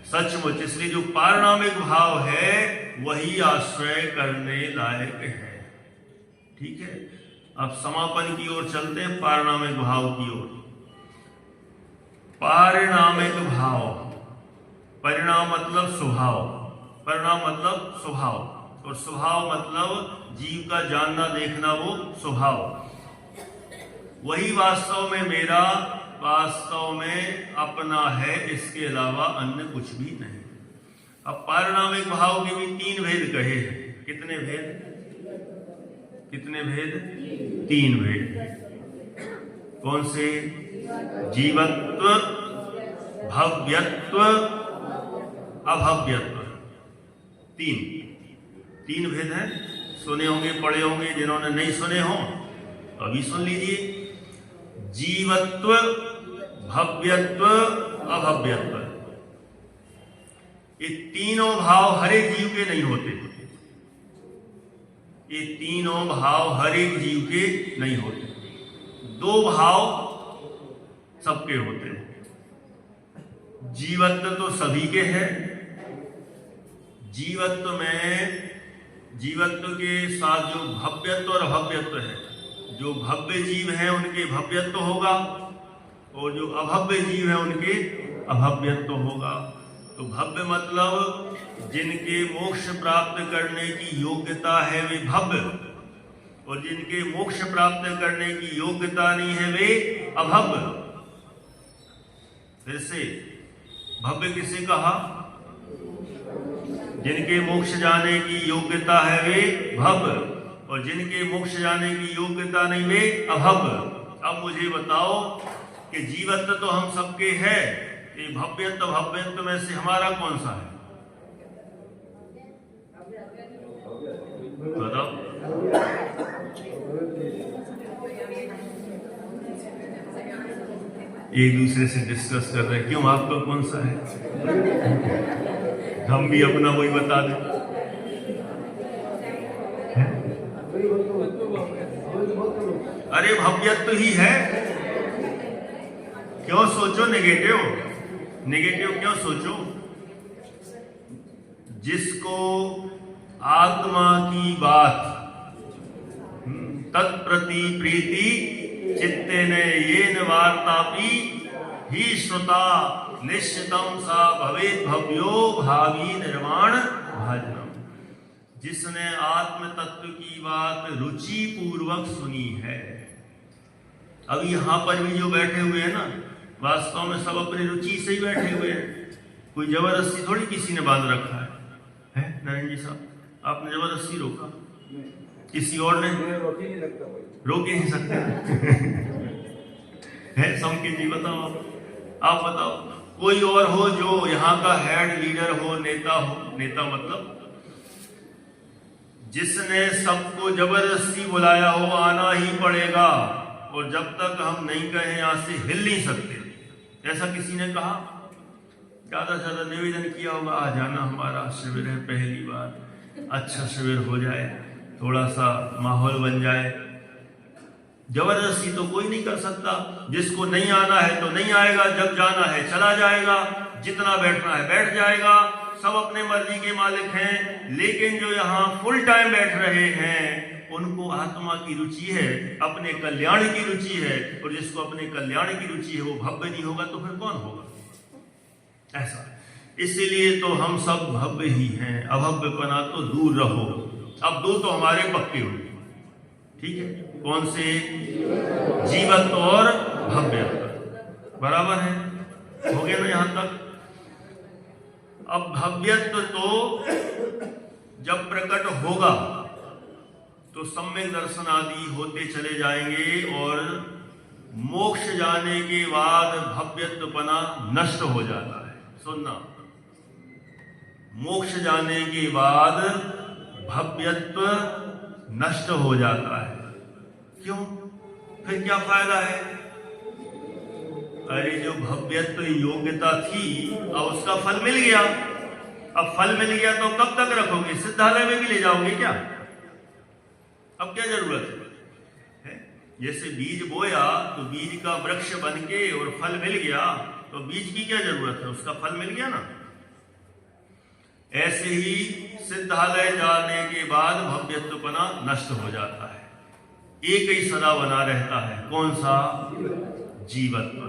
सचमुच। इसलिए जो पारणामिक भाव है वही आश्रय करने लायक है। ठीक है, अब समापन की ओर चलते हैं, पारणामिक भाव की ओर। पारिणामिक भाव, परिणाम मतलब स्वभाव, परिणाम मतलब स्वभाव, और स्वभाव मतलब जीव का जानना देखना, वो स्वभाव। वही वास्तव में मेरा, वास्तव में अपना है, इसके अलावा अन्य कुछ भी नहीं। अब पारिणामिक भाव के भी 3 भेद कहे हैं। कितने भेद? कितने भेद? 3 भेद। कौन से? जीवत्व, भव्यत्व, अभव्यत्व। 3 भेद हैं। सुने होंगे, पढ़े होंगे। जिन्होंने नहीं सुने हो तो अभी सुन लीजिए। जीवत्व, भव्यत्व, अभव्यत्व, ये तीनों भाव हर एक जीव के नहीं होते। ये तीनों भाव हर एक जीव के नहीं होते। 2 भाव सबके होते हैं। जीवत्व तो सभी के हैं। जीवत्व में, जीवत्व के साथ जो भव्यत्व और अभव्यत्व है, जो भव्य जीव हैं उनके भव्यत्व होगा, और जो अभव्य जीव हैं उनके अभव्यत्व होगा। तो भव्य मतलब जिनके मोक्ष प्राप्त करने की योग्यता है वे भव्य, और जिनके मोक्ष प्राप्त करने की योग्यता नहीं है वे अभव्य। फिर से, भव्य किसे कहा? जिनके मोक्ष जाने की योग्यता है वे भव्य, और जिनके मोक्ष जाने की योग्यता नहीं वे अभव्य। अब मुझे बताओ कि जीवत्व तो हम सबके है, ये भव्यत्व भव्यत्व में से हमारा कौन सा है? बताओ। एक दूसरे से डिस्कस कर रहे हैं, क्यों आपका कौन सा है? हम भी अपना वही बता दें। अरे भव्यत्व ही है। क्यों सोचो नेगेटिव? नेगेटिव क्यों सोचो? जिसको आत्मा की बात तत्प्रति प्रीति चित्तेन येन वार्तापि ही श्रुता निश्चितम सा भवेत् भव्यो भावी निर्माण भाजनम। जिसने आत्म तत्व की बात रुचि पूर्वक सुनी है। अब यहां पर भी जो बैठे हुए हैं ना, वास्तव में सब अपनी रुचि से ही बैठे हुए हैं। कोई जबरदस्ती थोड़ी किसी ने बांध रखा है नरेंद्र जी साहब? आपने जबरदस्ती रोका? किसी और ने रोक ही नहीं सकते है। संकेत जी बताओ, आप बताओ, कोई और हो जो यहाँ का हेड लीडर हो, नेता हो, नेता मतलब जिसने सबको जबरदस्ती बुलाया हो, आना ही पड़ेगा और जब तक हम नहीं कहें यहां से हिल नहीं सकते, ऐसा किसी ने कहा? ज्यादा से ज्यादा निवेदन किया होगा, आ जाना, हमारा शिविर है, पहली बार अच्छा शिविर हो जाए, थोड़ा सा माहौल बन जाए। जबरदस्ती तो कोई नहीं कर सकता। जिसको नहीं आना है तो नहीं आएगा, जब जाना है चला जाएगा, जितना बैठना है बैठ जाएगा। सब अपने मर्जी के मालिक हैं। लेकिन जो यहाँ फुल टाइम बैठ रहे हैं उनको आत्मा की रुचि है, अपने कल्याण की रुचि है, और जिसको अपने कल्याण की रुचि है वो भव्य नहीं होगा तो फिर कौन होगा? ऐसा। इसीलिए तो हम सब भव्य ही हैं, अभव्यपना तो दूर रहो। अब दो तो हमारे पक्के हुए, ठीक है? कौन से? जीवत्व और भव्यत्व। बराबर है, हो गया ना यहां तक? अब भव्यत्व तो जब प्रकट होगा तो सम्यक दर्शन आदि होते चले जाएंगे और मोक्ष जाने के बाद भव्यत्वपना नष्ट हो जाता है। सुनना, मोक्ष जाने के बाद भव्यत्व नष्ट हो जाता है। क्यों? फिर क्या फायदा है? अरे जो भव्यत्व योग्यता थी अब उसका फल मिल गया। अब फल मिल गया तो कब तक रखोगे? सिद्धालय में भी ले जाओगे क्या? अब क्या जरूरत है? जैसे बीज बोया तो बीज का वृक्ष बनके और फल मिल गया, तो बीज की क्या जरूरत है? उसका फल मिल गया ना। ऐसे ही सिद्धालय जाने के बाद भव्यत्वपना नष्ट हो जाता है। एक ही सदा बना रहता है। कौन सा? जीवत्व।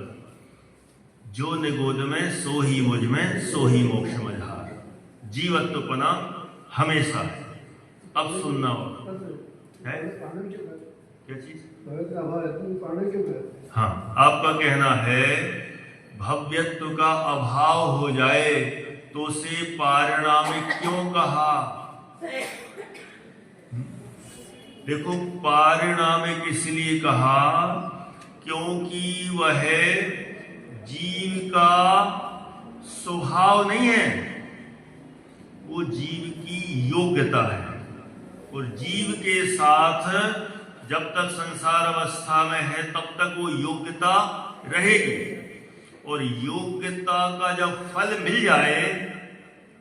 जो निगोद में सो ही मुझ में, सो ही मोक्ष मझार। जीवत्वपना हमेशा है। अब सुनना है क्या चीज? हाँ, आपका कहना है भव्यत्व का अभाव हो जाए तो उसे पारिणामिक क्यों कहा? देखो, पारिणामिक इसलिए कहा क्योंकि वह जीव का स्वभाव नहीं है, वो जीव की योग्यता है। और जीव के साथ जब तक संसार अवस्था में है तब तक वो योग्यता रहेगी, और योग्यता का जब फल मिल जाए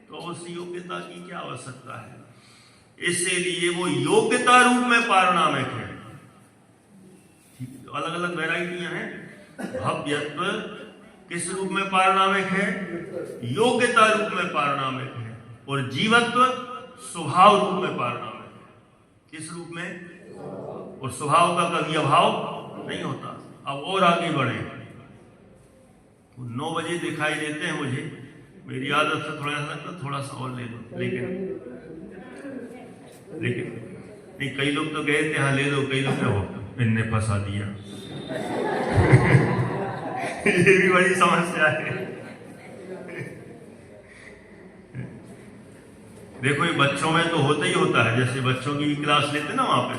तो उस योग्यता की क्या आवश्यकता है? इसीलिए वो योग्यता रूप में पारिणामिक है। तो अलग अलग वैरायटियां हैं। भव्यत्व किस रूप में पारिणामिक है? योग्यता रूप में पारिणामिक है। और जीवत्व स्वभाव रूप में पारिणामिक है। किस रूप में? और स्वभाव का कभी अभाव नहीं होता। अब और आगे बढ़े, 9 बजे दिखाई देते हैं मुझे, मेरी आदत से थोड़ा सा और ले लो, लेकिन नहीं, कई लोग तो गए थे हाँ ले लो, कई लोग हो इनने फंसा दिया ये भी बड़ी समस्या है। देखो, ये बच्चों में तो होता ही होता है। जैसे बच्चों की क्लास लेते ना वहां पे,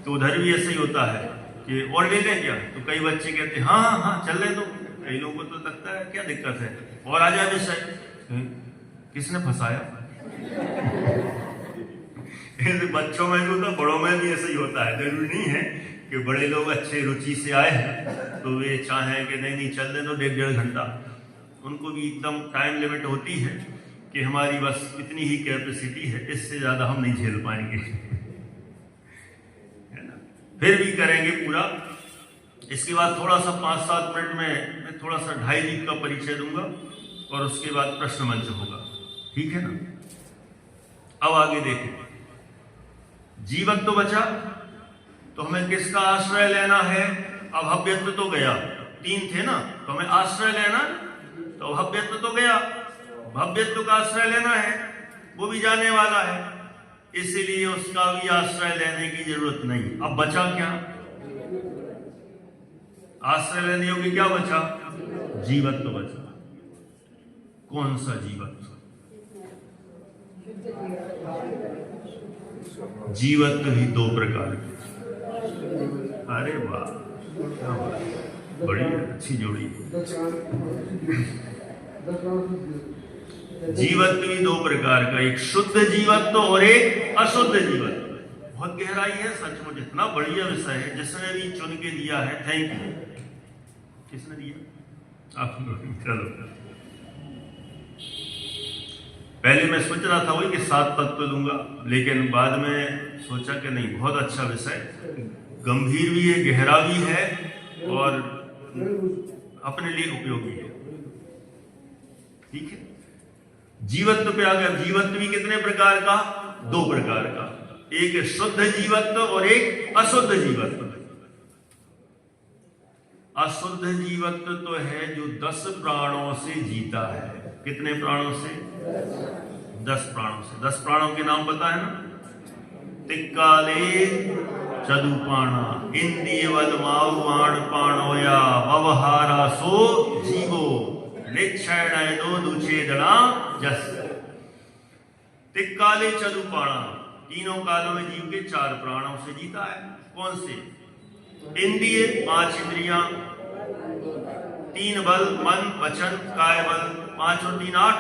तो उधर भी ऐसा ही होता है कि और ले लें क्या? तो कई बच्चे कहते हैं हाँ हाँ हाँ चल ले दो। कई लोगों को तो लगता है क्या दिक्कत है, और आ जाए विषय। किसने फंसाया? बच्चों में जो होता, बड़ों में भी ऐसा ही होता है। जरूरी नहीं है कि बड़े लोग अच्छे रुचि से आए हैं तो वे चाहें कि नहीं नहीं चल दे दो 1.5 घंटा। उनको भी एकदम टाइम लिमिट होती है कि हमारी बस इतनी ही कैपेसिटी है, इससे ज्यादा हम नहीं झेल पाएंगे, है ना? फिर भी करेंगे पूरा। इसके बाद थोड़ा सा 5-7 मिनट में मैं थोड़ा सा 2.5 लीग का परिचय दूंगा और उसके बाद प्रश्न मंच होगा, ठीक है ना? अब आगे देखें, जीवत्व बचा तो हमें किसका आश्रय लेना है? अभव्यत्व तो गया, 3 थे ना, तो हमें आश्रय लेना, तो अभव्यत्व तो गया, भव्यत्व का आश्रय लेना है, वो भी जाने वाला है, इसलिए उसका भी आश्रय लेने की जरूरत नहीं। अब बचा क्या? आश्रय लेने योग्य क्या बचा? जीवत्व बचा। कौन सा जीवत्व? जीवत्व ही 2 प्रकार के। अरे वाह, क्या बात, बड़ी अच्छी जोड़ी। जीवत्व भी 2 प्रकार का, एक शुद्ध जीवत्व और एक अशुद्ध जीवत्व। बहुत गहराई है सचमुच, इतना बढ़िया विषय है, जिसने भी चुन के दिया है, थैंक यू। किसने दिया? आप। चलो, पहले मैं सोच रहा था वही कि 7 तत्व लूंगा, लेकिन बाद में सोचा कि नहीं, बहुत अच्छा विषय, गंभीर भी है, गहरा भी है और अपने लिए उपयोगी है। ठीक है, जीवत्व पे आ गया। जीवत्व भी कितने प्रकार का? 2 प्रकार का, एक शुद्ध जीवत्व और एक अशुद्ध जीवत्व। अशुद्ध जीवत्व तो है जो 10 प्राणों से जीता है। कितने प्राणों से? 10 प्राणों से। 10 प्राणों के नाम पता है ना? तिक्काले चदुपाणा, इंद्रियवल माउवाण पाणोया, ववहारा सो जीवो, निक्षय दो दुछेदना जस। तिक्काले चदुपाणा, तीनों कालों में जीव के 4 प्राणों से जीता है। कौन से? इंद्रिय 5 इंद्रियां, 3 बल, मन वचन काय बल, 5 और 3 8,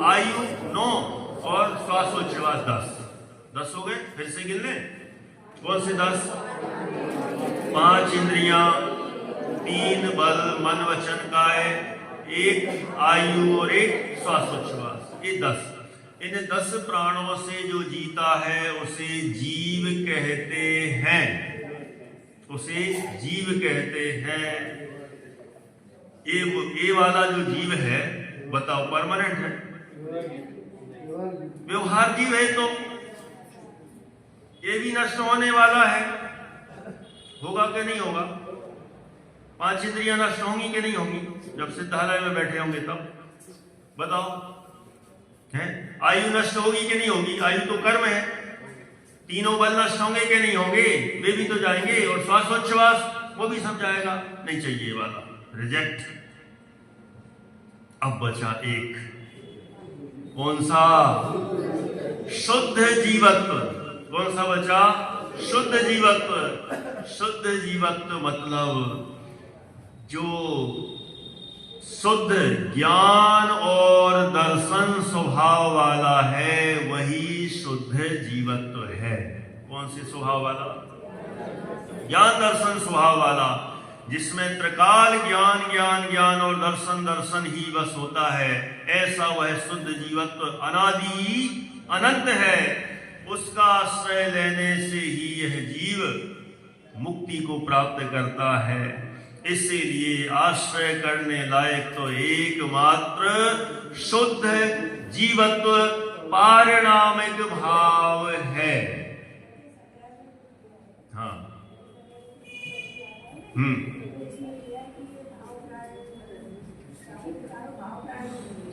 आयु 9 और श्वासोच्छ्वास 10। 10 हो गए, फिर से गिन लें। कौन से 10? 5 इंद्रियां, 3 बल, मन वचन काय, 1 आयु और 1 श्वासोच्छ्वास, ये 10। इन 10 प्राणों से जो जीता है उसे जीव कहते हैं, उसे जीव कहते हैं। ये वाला जो जीव है, बताओ, परमानेंट है, व्यवहार जीव है, तो ये भी नष्ट होने वाला है। होगा कि नहीं होगा? 5 इंद्रियां नष्ट होंगी कि नहीं होंगी? जब सिद्धालय में बैठे होंगे तब बताओ, है? आयु नष्ट होगी कि नहीं होगी? आयु तो कर्म है। 3 बल नष्ट होंगे कि नहीं होंगे? वे भी तो जाएंगे। और श्वासोच्छ्वास, वो भी सब जाएगा। नहीं चाहिए ये वाला, रिजेक्ट। अब बचा एक, कौन सा? शुद्ध जीवत्व। कौन सा बचा? शुद्ध जीवत्व। शुद्ध जीवत्व मतलब जो शुद्ध ज्ञान और दर्शन स्वभाव वाला है, वही शुद्ध जीवत्व है। कौन से स्वभाव वाला? ज्ञान दर्शन स्वभाव वाला, जिसमें त्रिकाल ज्ञान ज्ञान ज्ञान और दर्शन दर्शन ही बस होता है, ऐसा वह शुद्ध जीवत्व अनादि अनंत है। उसका आश्रय लेने से ही यह जीव मुक्ति को प्राप्त करता है। इसीलिए आश्रय करने लायक तो एकमात्र शुद्ध जीवत्व पारिणामिक भाव है। हाँ,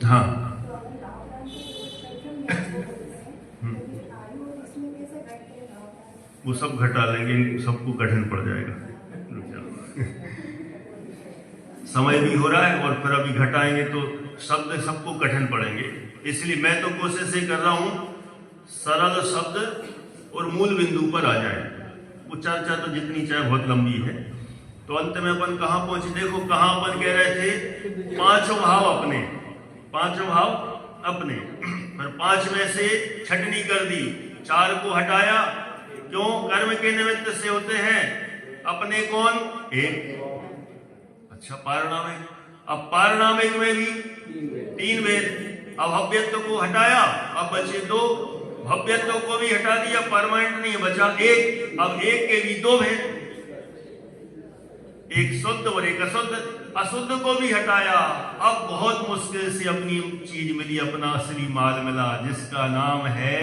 हाँ, वो सब घटा लेंगे, सबको कठिन पड़ जाएगा। समय भी हो रहा है और फिर अभी घटाएंगे तो शब्द सबको कठिन पड़ेंगे। इसलिए मैं तो कोशिश ये कर रहा हूं सरल शब्द और मूल बिंदु पर आ जाए। वो चर्चा तो जितनी चाहे बहुत लंबी है। तो अंत में अपन कहां पहुंचे? देखो कहां अपन कह रहे थे, 5 भाव अपने, 5 भाव अपने, फिर 5 में से छटनी कर दी, 4 को हटाया। क्यों? कर्म के निमित्त से होते हैं। अपने कौन? 1। अच्छा, पारिणामिक। अब पारिणामिक में भी 3 भेद। अब भव्यत्व को हटाया, अब बचे 2। भव्यत्व को भी हटा दिया, परमानेंट नहीं बचा 1। अब 1 के भी 2 भेद, एक शुद्ध और एक अशुद्ध। अशुद्ध को भी हटाया, अब बहुत मुश्किल से अपनी चीज मिली, अपना असली माल मिला, जिसका नाम है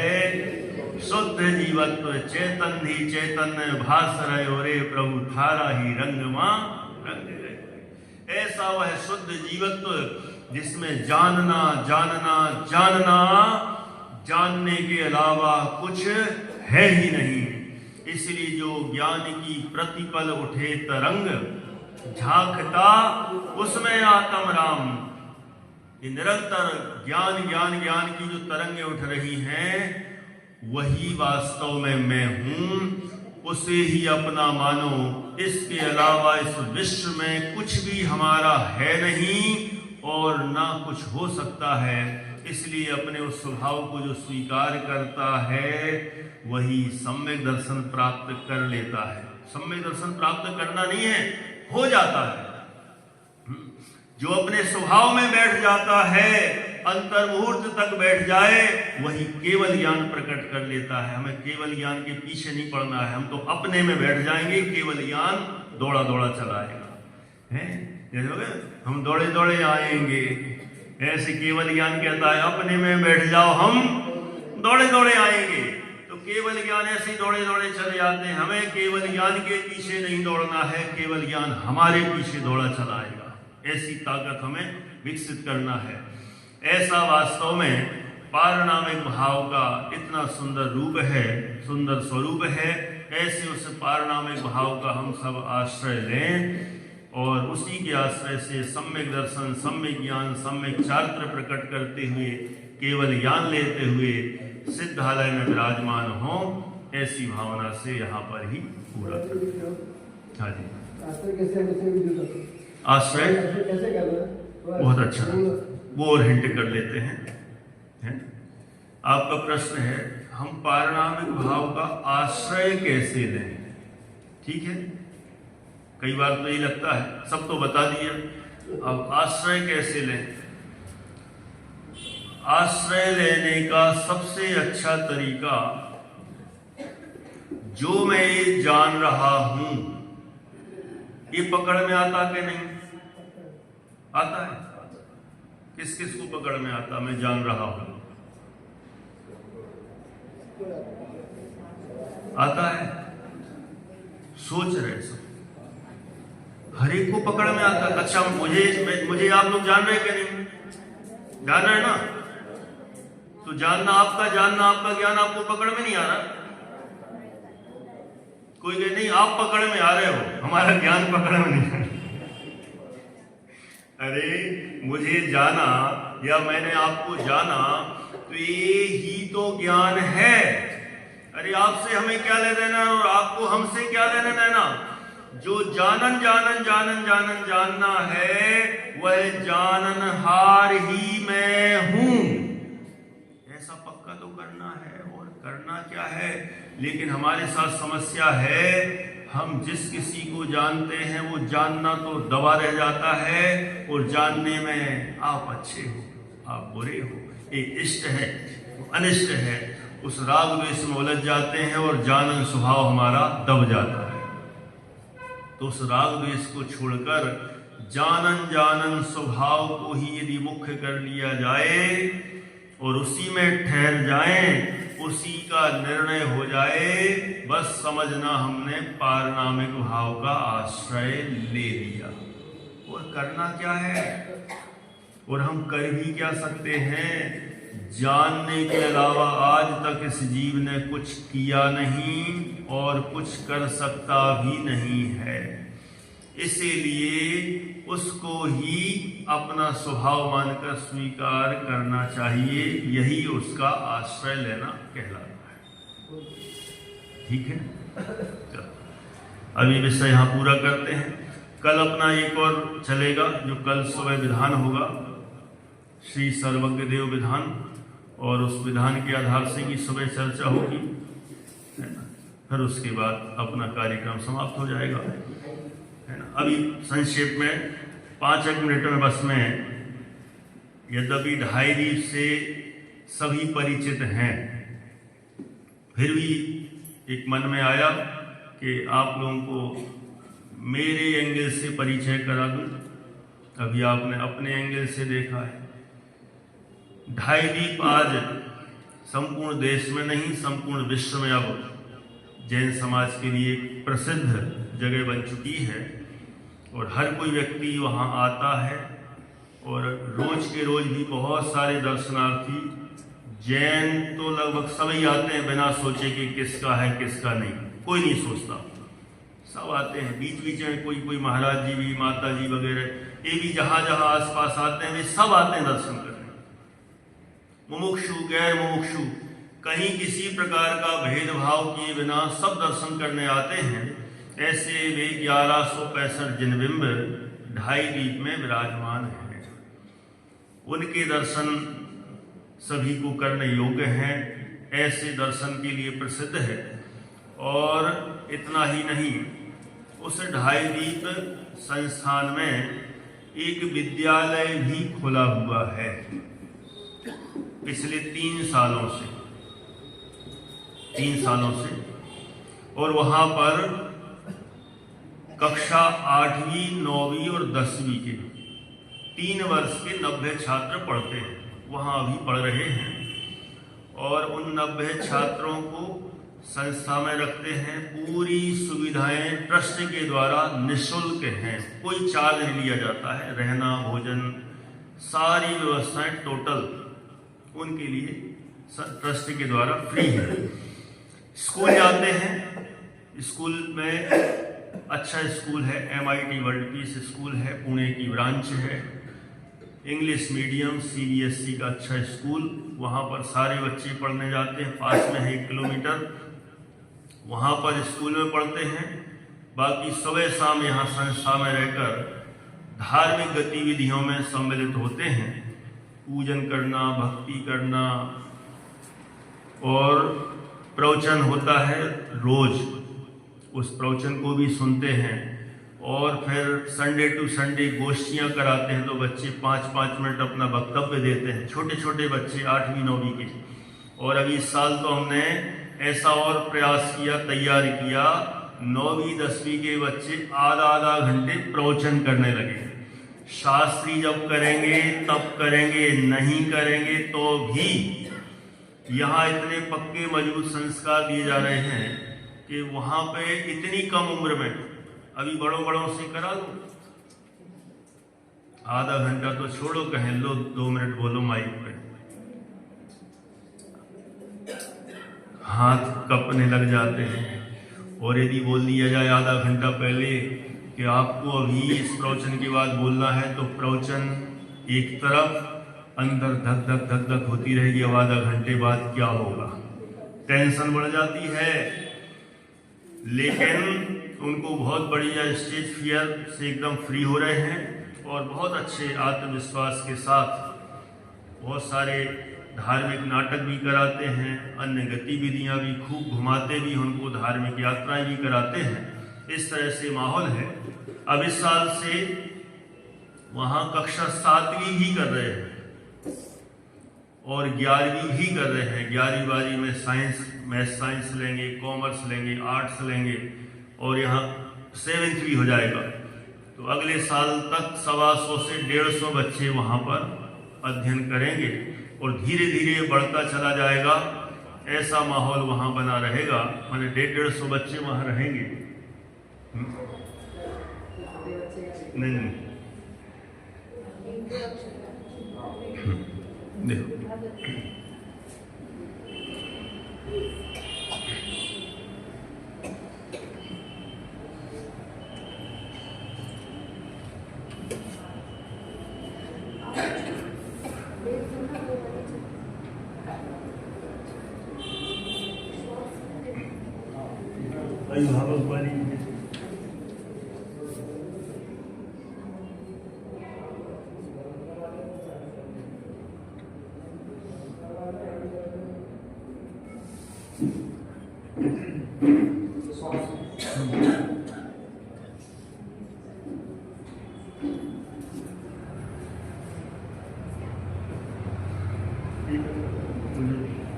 शुद्ध जीवत्व। चैतन्य ही चैतन्य भास रहे रे प्रभु, थारा ही रंग मां रंग गए। ऐसा वह शुद्ध जीवत्व जिसमें जानना जानना जानना, जानने के अलावा कुछ है ही नहीं। इसलिए जो ज्ञान की प्रतिपल उठे तरंग, झांकता उसमें आत्म राम। ये निरंतर ज्ञान ज्ञान ज्ञान की जो तरंगें उठ रही हैं, वही वास्तव में मैं हूं, उसे ही अपना मानो। इसके अलावा इस विश्व में कुछ भी हमारा है नहीं और ना कुछ हो सकता है। इसलिए अपने उस स्वभाव को जो स्वीकार करता है, वही सम्यक दर्शन प्राप्त कर लेता है। सम्यक दर्शन प्राप्त करना नहीं है, हो जाता है। जो अपने स्वभाव में बैठ जाता है, अंतर्मुहूर्त तक बैठ जाए, वही केवल ज्ञान प्रकट कर लेता है। हमें केवल ज्ञान के पीछे नहीं पड़ना है, हम तो अपने में बैठ जाएंगे, केवल ज्ञान दौड़ा दौड़ा चलाएगा। हम दौड़े दौड़े आएंगे, ऐसे केवल ज्ञान कहता है अपने में बैठ जाओ, हम दौड़े दौड़े आएंगे। तो केवल ज्ञान ऐसे दौड़े दौड़े चले जाते हैं। हमें केवल ज्ञान के पीछे नहीं दौड़ना है, केवल ज्ञान हमारे पीछे दौड़ा चलाएगा। ऐसी ताकत हमें विकसित करना है। ऐसा वास्तव में पारणामिक भाव का इतना सुंदर रूप है, सुंदर स्वरूप है। ऐसे उस पारणामिक भाव का हम सब आश्रय लें और उसी के आश्रय से सम्यक दर्शन, सम्यक ज्ञान, सम्यक चारित्र प्रकट करते हुए, केवल ज्ञान लेते हुए सिद्धालय में विराजमान हो। ऐसी भावना से यहाँ पर ही पूरा कर। हाँ जी, आश्रय बहुत अच्छा, वो और हिंट कर लेते हैं। आपका प्रश्न है हम पारणामिक भाव का आश्रय कैसे लें। ठीक है, कई बार तो ये लगता है, सब तो बता दिया, अब आश्रय कैसे लें। आश्रय लेने का सबसे अच्छा तरीका, जो मैं ये जान रहा हूं, ये पकड़ में आता कि नहीं आता है। किस किस को पकड़ में आता, मैं जान रहा हूं, आता है। सोच रहे सब, हर एक को पकड़ में आता। अच्छा, मुझे आप लोग जान रहे कि नहीं जान रहे ना। तो जानना आपका ज्ञान आपको पकड़ में नहीं आ रहा। कोई कहे नहीं आप पकड़ में आ रहे हो, हमारा ज्ञान पकड़ में नहीं आ रहा। अरे मुझे जाना या मैंने आपको जाना, तो ये ही तो ज्ञान है। अरे आपसे हमें क्या ले देना और आपको हमसे क्या लेना देना। जो जानन जानन जानन जानन जानना है, वह जाननहार ही मैं हूं। ऐसा पक्का तो करना है, और करना क्या है। लेकिन हमारे साथ समस्या है, हम जिस किसी को जानते हैं वो जानना तो दबा रह जाता है, और जानने में आप अच्छे हो, आप बुरे हो, एक इष्ट है, अनिष्ट है, उस राग द्वेष में उलझ जाते हैं और जानन स्वभाव हमारा दब जाता है। तो उस राग द्वेष को छोड़कर जानन जानन स्वभाव को ही यदि मुख्य कर लिया जाए और उसी में ठहर जाएं, उसी का निर्णय हो जाए, बस समझना हमने पारणामिक भाव का आश्रय ले लिया। और करना क्या है, और हम कर भी क्या सकते हैं। जानने के अलावा आज तक इस जीव ने कुछ किया नहीं और कुछ कर सकता भी नहीं है। इसीलिए उसको ही अपना स्वभाव मानकर स्वीकार करना चाहिए। यही उसका आश्रय लेना कहलाता है। ठीक है, चलो अभी विषय यहाँ पूरा करते हैं। कल अपना एक और चलेगा, जो कल सुबह विधान होगा, श्री सर्वज्ञ देव विधान, और उस विधान के आधार से ही सुबह चर्चा होगी, है ना। फिर उसके बाद अपना कार्यक्रम समाप्त हो जाएगा, है ना। अभी संक्षेप में 5 मिनट में बस में, यद्यपि ढाई से सभी परिचित हैं, फिर भी एक मन में आया कि आप लोगों को मेरे एंगल से परिचय करा दूं, अभी आपने अपने एंगल से देखा है। ढाई दीप आज संपूर्ण देश में नहीं, संपूर्ण विश्व में अब जैन समाज के लिए एक प्रसिद्ध जगह बन चुकी है और हर कोई व्यक्ति वहाँ आता है और रोज के रोज भी बहुत सारे दर्शनार्थी जैन तो लगभग सभी आते हैं बिना सोचे कि किसका है किसका नहीं, कोई नहीं सोचता, सब आते हैं। बीच बीच में कोई कोई महाराज जी भी, माता जी वगैरह, ये भी जहाँ जहाँ आसपास आते हैं वे सब आते हैं दर्शन करने। मुमुक्षु गैर मुमुक्षु कहीं किसी प्रकार का भेदभाव किए बिना सब दर्शन करने आते हैं। ऐसे वे 1165 जिनबिंब ढाई दीप में विराजमान हैं। उनके दर्शन सभी को करने योग्य हैं, ऐसे दर्शन के लिए प्रसिद्ध है। और इतना ही नहीं, उस ढाई दीप संस्थान में एक विद्यालय भी खुला हुआ है पिछले 3 सालों से, और वहाँ पर कक्षा 8वीं, 9वीं और 10वीं के 3 वर्ष के 90 छात्र पढ़ते हैं, वहाँ अभी पढ़ रहे हैं। और उन 90 छात्रों को संस्था में रखते हैं। पूरी सुविधाएं ट्रस्ट के द्वारा निःशुल्क हैं, कोई चार्ज नहीं लिया जाता है। रहना, भोजन, सारी व्यवस्थाएं टोटल उनके लिए ट्रस्ट के द्वारा फ्री है। स्कूल जाते हैं, स्कूल में अच्छा स्कूल है, MIT वर्ल्ड पीस स्कूल है, पुणे की ब्रांच है, इंग्लिश मीडियम CBSE का अच्छा स्कूल। वहाँ पर सारे बच्चे पढ़ने जाते हैं, पास में है 1 किलोमीटर, वहाँ पर स्कूल में पढ़ते हैं। बाकी सुबह शाम यहाँ संस्था में रहकर धार्मिक गतिविधियों में सम्मिलित होते हैं। पूजन करना, भक्ति करना, और प्रवचन होता है रोज, उस प्रवचन को भी सुनते हैं। और फिर संडे टू संडे गोष्ठियाँ कराते हैं, तो बच्चे 5-5 मिनट अपना वक्तव्य देते हैं, छोटे छोटे बच्चे 8वीं 9वीं के। और अभी इस साल तो हमने ऐसा और प्रयास किया, तैयार किया, 9वीं 10वीं के बच्चे आधा घंटे प्रवचन करने लगे। शास्त्री जब करेंगे तब करेंगे, नहीं करेंगे तो भी यहाँ इतने पक्के मजबूत संस्कार दिए जा रहे हैं कि वहाँ पे इतनी कम उम्र में, अभी बड़ों से करा लो, आधा घंटा तो छोड़ो, कहें लो 2 मिनट बोलो माइक पे, हाथ कपने लग जाते हैं। और यदि बोल दिया जाए आधा घंटा पहले कि आपको अभी इस प्रवचन के बाद बोलना है, तो प्रवचन एक तरफ, अंदर धक धक होती रहेगी, अब आधा घंटे बाद क्या होगा, टेंशन बढ़ जाती है। लेकिन उनको बहुत बढ़िया स्टेज फियर से एकदम फ्री हो रहे हैं और बहुत अच्छे आत्मविश्वास के साथ बहुत सारे धार्मिक नाटक भी कराते हैं, अन्य गतिविधियां भी, खूब घुमाते भी, उनको धार्मिक यात्राएं भी कराते हैं। इस तरह से माहौल है। अब इस साल से वहाँ कक्षा 7वीं भी कर रहे हैं और 11वीं भी कर रहे हैं। 11वीं 12वीं में साइंस, मैथ साइंस लेंगे, कॉमर्स लेंगे, आर्ट्स लेंगे, और यहाँ 7th भी हो जाएगा। तो अगले साल तक 125 से 150 बच्चे वहाँ पर अध्ययन करेंगे और धीरे धीरे बढ़ता चला जाएगा। ऐसा माहौल वहाँ बना रहेगा, माने 150 बच्चे वहाँ रहेंगे। नहीं देखो,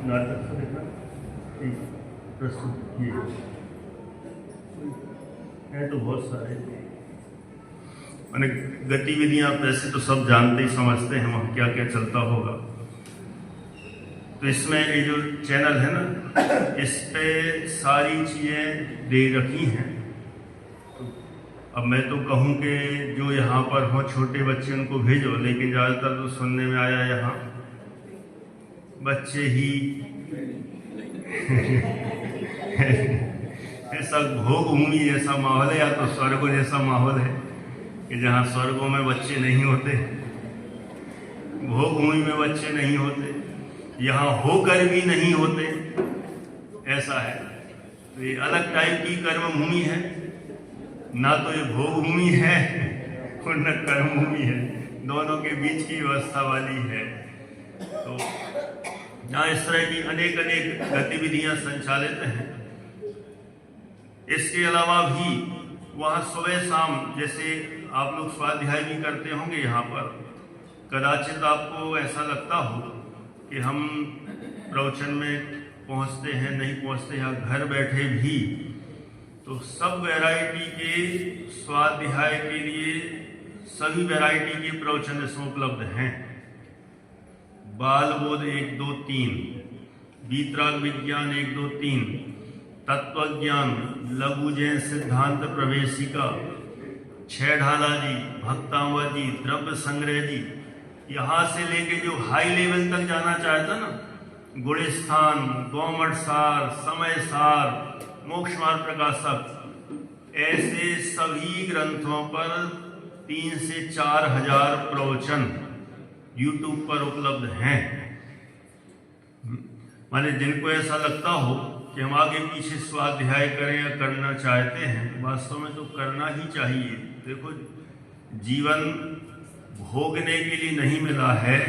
नाटक से देखना एक प्रस्तुत किए है तो बहुत सारे। मैंने गतिविधियां वैसे तो सब जानते ही समझते हैं वहाँ क्या क्या चलता होगा। तो इसमें ये जो चैनल है ना, इस पे सारी चीज़ें दे रखी हैं। अब मैं तो कहूँ कि जो यहाँ पर हों छोटे बच्चे उनको भेजो, लेकिन ज़्यादातर तो सुनने में आया यहाँ बच्चे ही ऐसा भोग भूमि जैसा माहौल है, या तो स्वर्ग जैसा माहौल है कि जहाँ स्वर्गों में बच्चे नहीं होते, भोग भूमि में बच्चे नहीं होते, यहाँ होकर भी नहीं होते, ऐसा है। तो ये अलग टाइप की कर्म भूमि है, ना तो ये भोग भूमि है और न कर्म भूमि है, दोनों के बीच की व्यवस्था वाली है। तो यहाँ इस तरह की अनेक अनेक गतिविधियां संचालित हैं। इसके अलावा भी वहाँ सुबह शाम जैसे आप लोग स्वाध्याय भी करते होंगे, यहाँ पर कदाचित आपको ऐसा लगता हो कि हम प्रवचन में पहुँचते हैं, नहीं पहुँचते, या घर बैठे भी तो सब वैरायटी के स्वाध्याय के लिए सभी वैरायटी के प्रवचन इसमें उपलब्ध हैं। बाल बोध 1, 2, 3, वीतराग विज्ञान 1, 2, 3, तत्वज्ञान, लघु जैन सिद्धांत प्रवेशिका, छह ढाला जी, भक्तांबा जी, द्रव्य संग्रह जी, यहाँ से लेके जो हाई लेवल तक जाना चाहता ना, गुणस्थान, गौमठ सार, समय सार, मोक्ष मार्ग प्रकाशक, ऐसे सभी ग्रंथों पर 3 से 4 हजार प्रवचन YouTube पर उपलब्ध हैं। माने जिनको ऐसा लगता हो कि हम आगे पीछे स्वाध्याय करें या करना चाहते हैं, वास्तव में तो करना ही चाहिए। देखो, जीवन भोगने के लिए नहीं मिला है,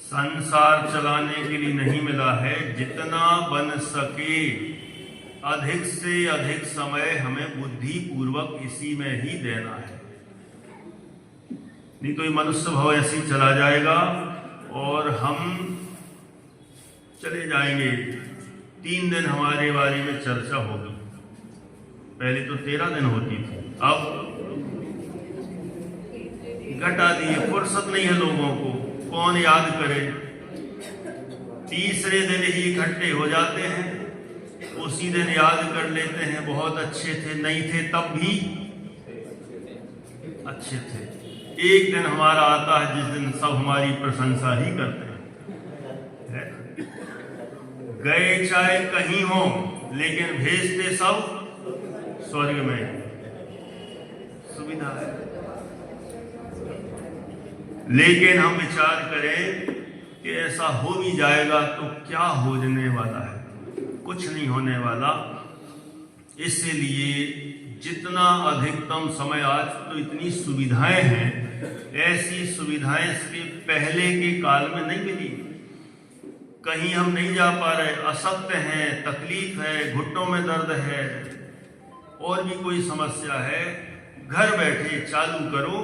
संसार चलाने के लिए नहीं मिला है। जितना बन सके अधिक से अधिक समय हमें बुद्धि पूर्वक इसी में ही देना है, नहीं तो ये मनुष्य भाव ऐसे ही चला जाएगा और हम चले जाएंगे। 3 दिन हमारे बारे में चर्चा होगी, पहले तो 13 दिन होती थी, अब घटा दिए। फुर्सत नहीं है लोगों को, कौन याद करे। तीसरे दिन ही इकट्ठे हो जाते हैं, उसी दिन याद कर लेते हैं, बहुत अच्छे थे, नहीं थे तब भी अच्छे थे। एक दिन हमारा आता है जिस दिन सब हमारी प्रशंसा ही करते हैं। गए चाहे कहीं हो, लेकिन भेजते सब स्वर्ग में। सुविधा है, लेकिन हम विचार करें कि ऐसा हो भी जाएगा तो क्या होने वाला है? कुछ नहीं होने वाला। इसलिए जितना अधिकतम समय, आज तो इतनी सुविधाएं हैं, ऐसी सुविधाएं इसके पहले के काल में नहीं मिली। कहीं हम नहीं जा पा रहे, असत्य है, तकलीफ है, घुटनों में दर्द है, और भी कोई समस्या है, घर बैठे चालू करो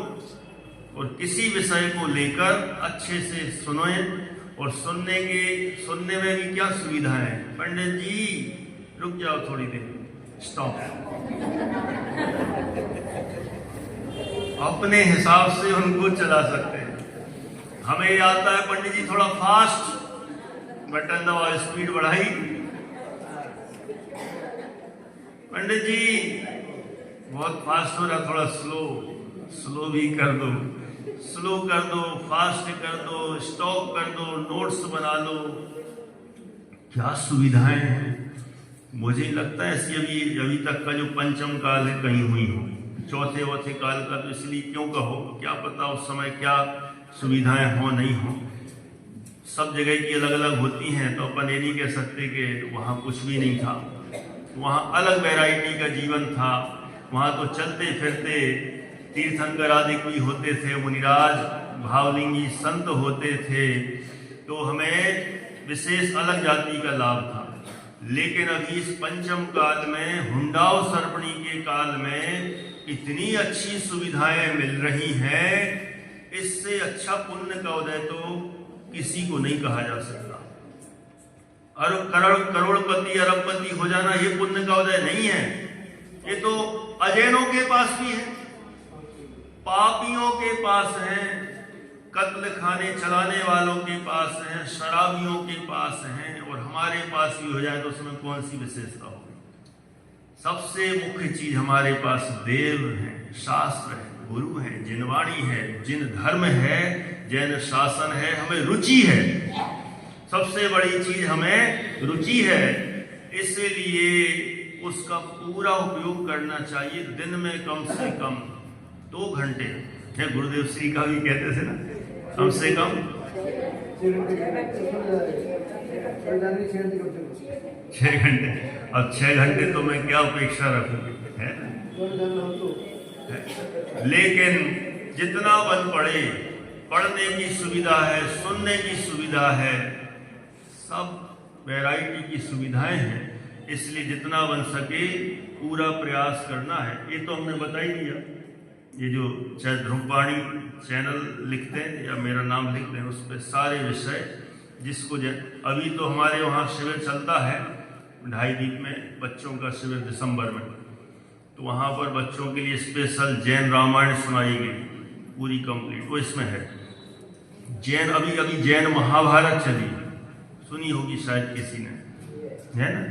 और किसी विषय को लेकर अच्छे से सुने। और सुनने में भी क्या सुविधा है। पंडित जी रुक जाओ थोड़ी देर, स्टॉप। अपने हिसाब से उनको चला सकते हैं। हमें ये आता है पंडित जी थोड़ा फास्ट, बटन दबाओ, स्पीड बढ़ाई। पंडित जी बहुत फास्ट हो रहा, थोड़ा स्लो भी कर दो, स्लो कर दो, फास्ट कर दो, स्टॉप कर दो, नोट्स बना लो। क्या सुविधाएं हैं। मुझे लगता है ऐसी अभी तक का जो पंचम काल है कहीं हुई हो। चौथे काल का तो इसलिए क्यों कहो, क्या पता उस समय क्या सुविधाएं हो नहीं हो। सब जगह की अलग अलग होती हैं, तो अपन ये नहीं कह सकते कि वहाँ कुछ भी नहीं था। वहाँ अलग वैरायटी का जीवन था। वहाँ तो चलते फिरते तीर्थंकर आदि भी होते थे, मुनिराज भावलिंगी संत होते थे, तो हमें विशेष अलग जाति का लाभ था। लेकिन अभी इस पंचम काल में, हुंडाओ सर्पणी के काल में इतनी अच्छी सुविधाएं मिल रही हैं, इससे अच्छा पुण्य का उदय तो किसी को नहीं कहा जा सकता। करोड़पति अरबपति हो जाना ये पुण्य का उदय नहीं है, ये तो अजैनों के पास भी है पापियों के पास हैं, कत्ल खाने चलाने वालों के पास हैं, शराबियों के पास हैं, और हमारे पास भी हो जाए तो उसमें कौन सी विशेषता होगी? सबसे मुख्य चीज हमारे पास देव है, शास्त्र है, गुरु है, जिनवाणी है, जिन धर्म है, जैन शासन है, हमें रुचि है। सबसे बड़ी चीज हमें रुचि है, इसलिए उसका पूरा उपयोग करना चाहिए। दिन में कम से कम 2 घंटे, गुरुदेव श्री का भी कहते थे ना, कम से कम 6 घंटे। अब 6 घंटे तो मैं क्या अपेक्षा रखूंगी, है? लेकिन जितना बन पड़े, पढ़ने की सुविधा है, सुनने की सुविधा है, सब वैरायटी की सुविधाएं हैं, इसलिए जितना बन सके पूरा प्रयास करना है। ये तो हमने बता ही दिया। ये जो चाहे ध्रुववाणी चैनल लिखते हैं या मेरा नाम लिखते हैं, उस पर सारे विषय जिसको अभी तो हमारे वहाँ शिविर चलता है ढाई दीप में, बच्चों का शिविर दिसंबर में, तो वहाँ पर बच्चों के लिए स्पेशल जैन रामायण सुनाई गई पूरी कंप्लीट, वो इसमें है। जैन अभी जैन महाभारत चली, सुनी होगी शायद किसी ने, है ना?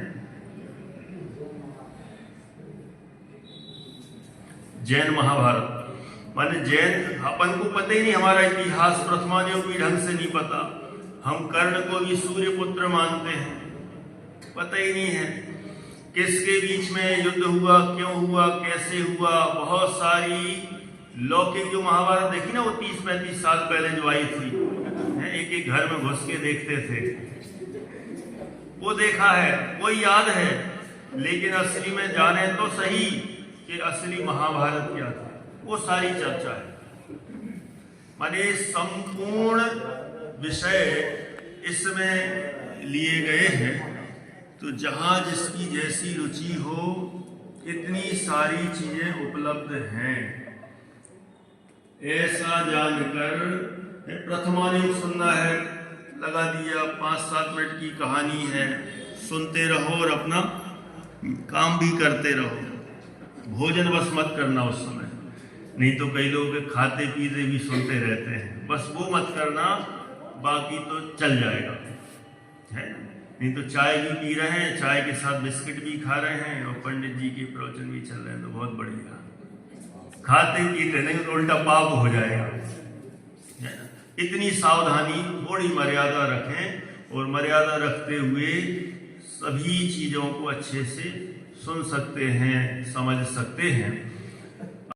जैन महाभारत माने जैन, अपन को पता ही नहीं, हमारा इतिहास प्रथमानियों को भी ढंग से नहीं पता। हम कर्ण को भी सूर्य पुत्र मानते हैं, पता ही नहीं है किसके बीच में युद्ध हुआ, क्यों हुआ, कैसे हुआ। बहुत सारी लौकिक जो महाभारत देखी ना, वो 30-35 साल पहले जो आई थी, एक एक घर में घुस के देखते थे, वो देखा है, वो याद है। लेकिन असली में जाने तो सही कि असली महाभारत क्या था, वो सारी चर्चा है। माने संपूर्ण विषय इसमें लिए गए हैं। तो जहां जिसकी जैसी रुचि हो, इतनी सारी चीजें उपलब्ध हैं। ऐसा जानकर प्रथमानुग सुनना है, लगा दिया, 5-7 मिनट की कहानी है, सुनते रहो और अपना काम भी करते रहो। भोजन बस मत करना उस समय, नहीं तो कई लोग खाते पीते भी सुनते रहते हैं, बस वो मत करना, बाकी तो चल जाएगा, है ना? नहीं तो चाय भी पी रहे हैं, चाय के साथ बिस्किट भी खा रहे हैं और पंडित जी के प्रवचन भी चल रहे हैं, तो बहुत बढ़िया। खाते पीते नहीं तो उल्टा पाप हो जाएगा, है ना? इतनी सावधानी, थोड़ी मर्यादा रखें, और मर्यादा रखते हुए सभी चीजों को अच्छे से सुन सकते हैं, समझ सकते हैं।